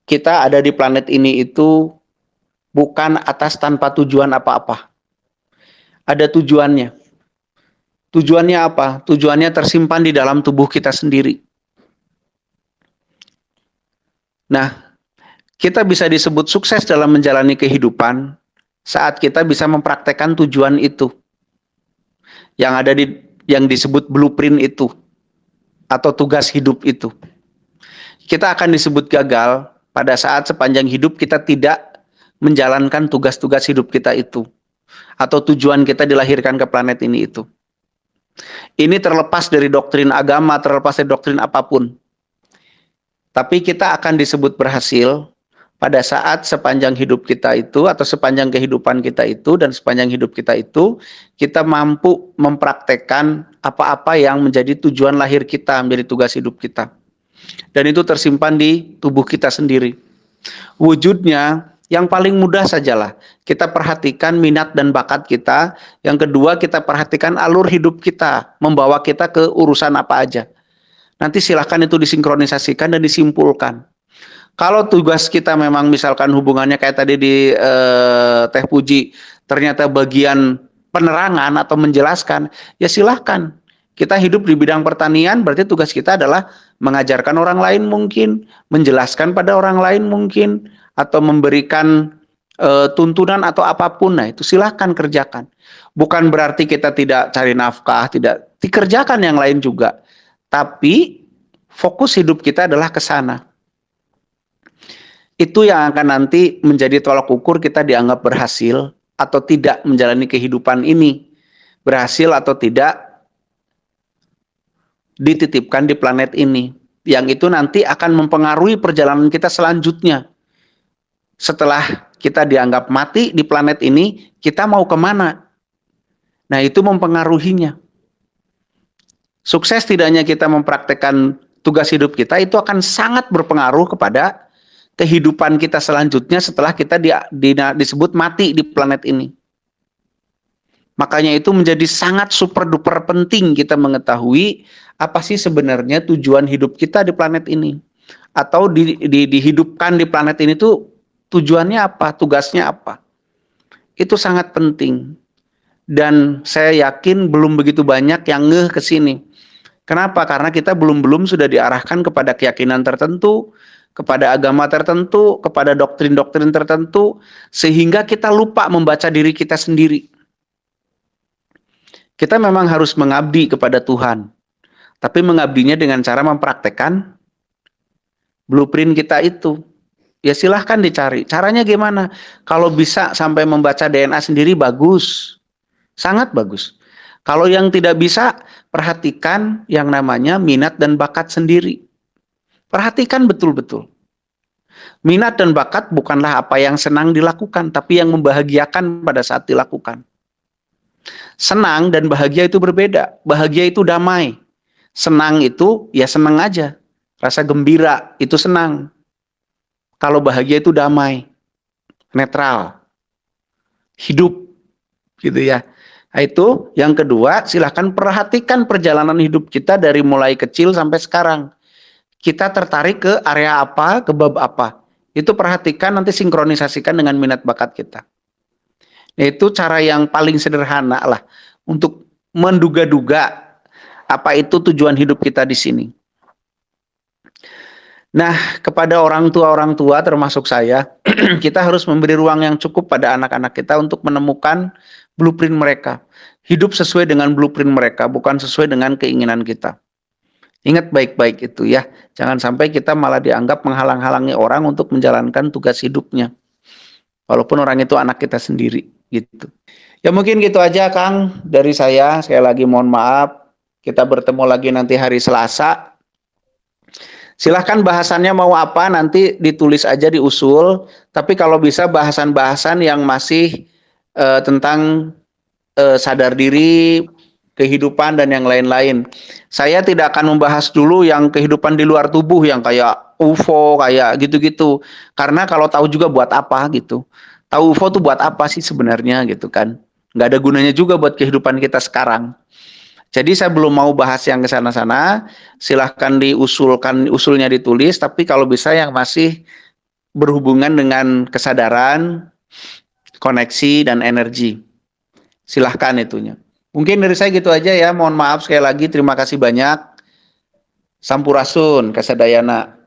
Speaker 1: kita ada di planet ini itu bukan atas tanpa tujuan apa-apa. Ada tujuannya. Tujuannya apa? Tujuannya tersimpan di dalam tubuh kita sendiri. Nah, kita bisa disebut sukses dalam menjalani kehidupan saat kita bisa mempraktekkan tujuan itu. Yang ada yang disebut blueprint itu atau tugas hidup itu. Kita akan disebut gagal pada saat sepanjang hidup kita tidak menjalankan tugas-tugas hidup kita itu atau tujuan kita dilahirkan ke planet ini itu. Ini terlepas dari doktrin agama, terlepas dari doktrin apapun. Tapi kita akan disebut berhasil pada saat sepanjang hidup kita itu atau sepanjang kehidupan kita itu dan sepanjang hidup kita itu kita mampu mempraktekkan apa-apa yang menjadi tujuan lahir kita, menjadi tugas hidup kita. Dan itu tersimpan di tubuh kita sendiri. Wujudnya yang paling mudah sajalah. Kita perhatikan minat dan bakat kita. Yang kedua, kita perhatikan alur hidup kita, membawa kita ke urusan apa aja. Nanti silahkan itu disinkronisasikan dan disimpulkan. Kalau tugas kita memang misalkan hubungannya kayak tadi di Teh Puji, ternyata bagian penerangan atau menjelaskan, ya silahkan. Kita hidup di bidang pertanian, berarti tugas kita adalah mengajarkan orang lain mungkin, menjelaskan pada orang lain mungkin, atau memberikan tuntunan atau apapun. Nah itu silahkan kerjakan. Bukan berarti kita tidak cari nafkah, tidak dikerjakan yang lain juga. Tapi fokus hidup kita adalah ke sana. Itu yang akan nanti menjadi tolak ukur kita dianggap berhasil atau tidak menjalani kehidupan ini. Berhasil atau tidak dititipkan di planet ini. Yang itu nanti akan mempengaruhi perjalanan kita selanjutnya. Setelah kita dianggap mati di planet ini, kita mau kemana? Nah itu mempengaruhinya. Sukses tidaknya kita mempraktekkan tugas hidup kita itu akan sangat berpengaruh kepada kehidupan kita selanjutnya setelah kita disebut mati di planet ini. Makanya itu menjadi sangat super duper penting kita mengetahui apa sih sebenarnya tujuan hidup kita di planet ini. Atau dihidupkan di planet ini tuh tujuannya apa, tugasnya apa. Itu sangat penting. Dan saya yakin belum begitu banyak yang ngeh ke sini. Kenapa? Karena kita belum sudah diarahkan kepada keyakinan tertentu, kepada agama tertentu, kepada doktrin-doktrin tertentu, sehingga kita lupa membaca diri kita sendiri. Kita memang harus mengabdi kepada Tuhan, tapi mengabdinya dengan cara mempraktekkan blueprint kita itu. Ya silahkan dicari. Caranya gimana? Kalau bisa sampai membaca DNA sendiri bagus, sangat bagus. Kalau yang tidak bisa, perhatikan yang namanya minat dan bakat sendiri. Perhatikan betul-betul. Minat dan bakat bukanlah apa yang senang dilakukan, tapi yang membahagiakan pada saat dilakukan. Senang dan bahagia itu berbeda. Bahagia itu damai. Senang itu ya senang aja. Rasa gembira itu senang. Kalau bahagia itu damai. Netral. Hidup. Gitu ya. Nah, itu yang kedua, silahkan perhatikan perjalanan hidup kita dari mulai kecil sampai sekarang. Kita tertarik ke area apa, ke bab apa. Itu perhatikan, nanti sinkronisasikan dengan minat bakat kita. Itu cara yang paling sederhana lah untuk menduga-duga apa itu tujuan hidup kita di sini. Nah, kepada orang tua termasuk saya, kita harus memberi ruang yang cukup pada anak-anak kita untuk menemukan blueprint mereka. Hidup sesuai dengan blueprint mereka, bukan sesuai dengan keinginan kita. Ingat baik-baik itu ya. Jangan sampai kita malah dianggap menghalang-halangi orang untuk menjalankan tugas hidupnya. Walaupun orang itu anak kita sendiri gitu. Ya mungkin gitu aja Kang dari saya. Sekali lagi mohon maaf. Kita bertemu lagi nanti hari Selasa. Silahkan bahasannya mau apa nanti ditulis aja diusul. Tapi kalau bisa bahasan-bahasan yang masih tentang sadar diri, kehidupan dan yang lain-lain. Saya tidak akan membahas dulu yang kehidupan di luar tubuh yang kayak UFO, kayak gitu-gitu. Karena kalau tahu juga buat apa gitu. tahu UFO tuh buat apa sih sebenarnya gitu kan. Nggak ada gunanya juga buat kehidupan kita sekarang. Jadi saya belum mau bahas yang ke sana-sana, silahkan diusulkan, usulnya ditulis, tapi kalau bisa yang masih berhubungan dengan kesadaran, koneksi, dan energi. Silahkan itunya. Mungkin dari saya gitu aja ya, mohon maaf sekali lagi, terima kasih banyak. Sampurasun, Kasadayana.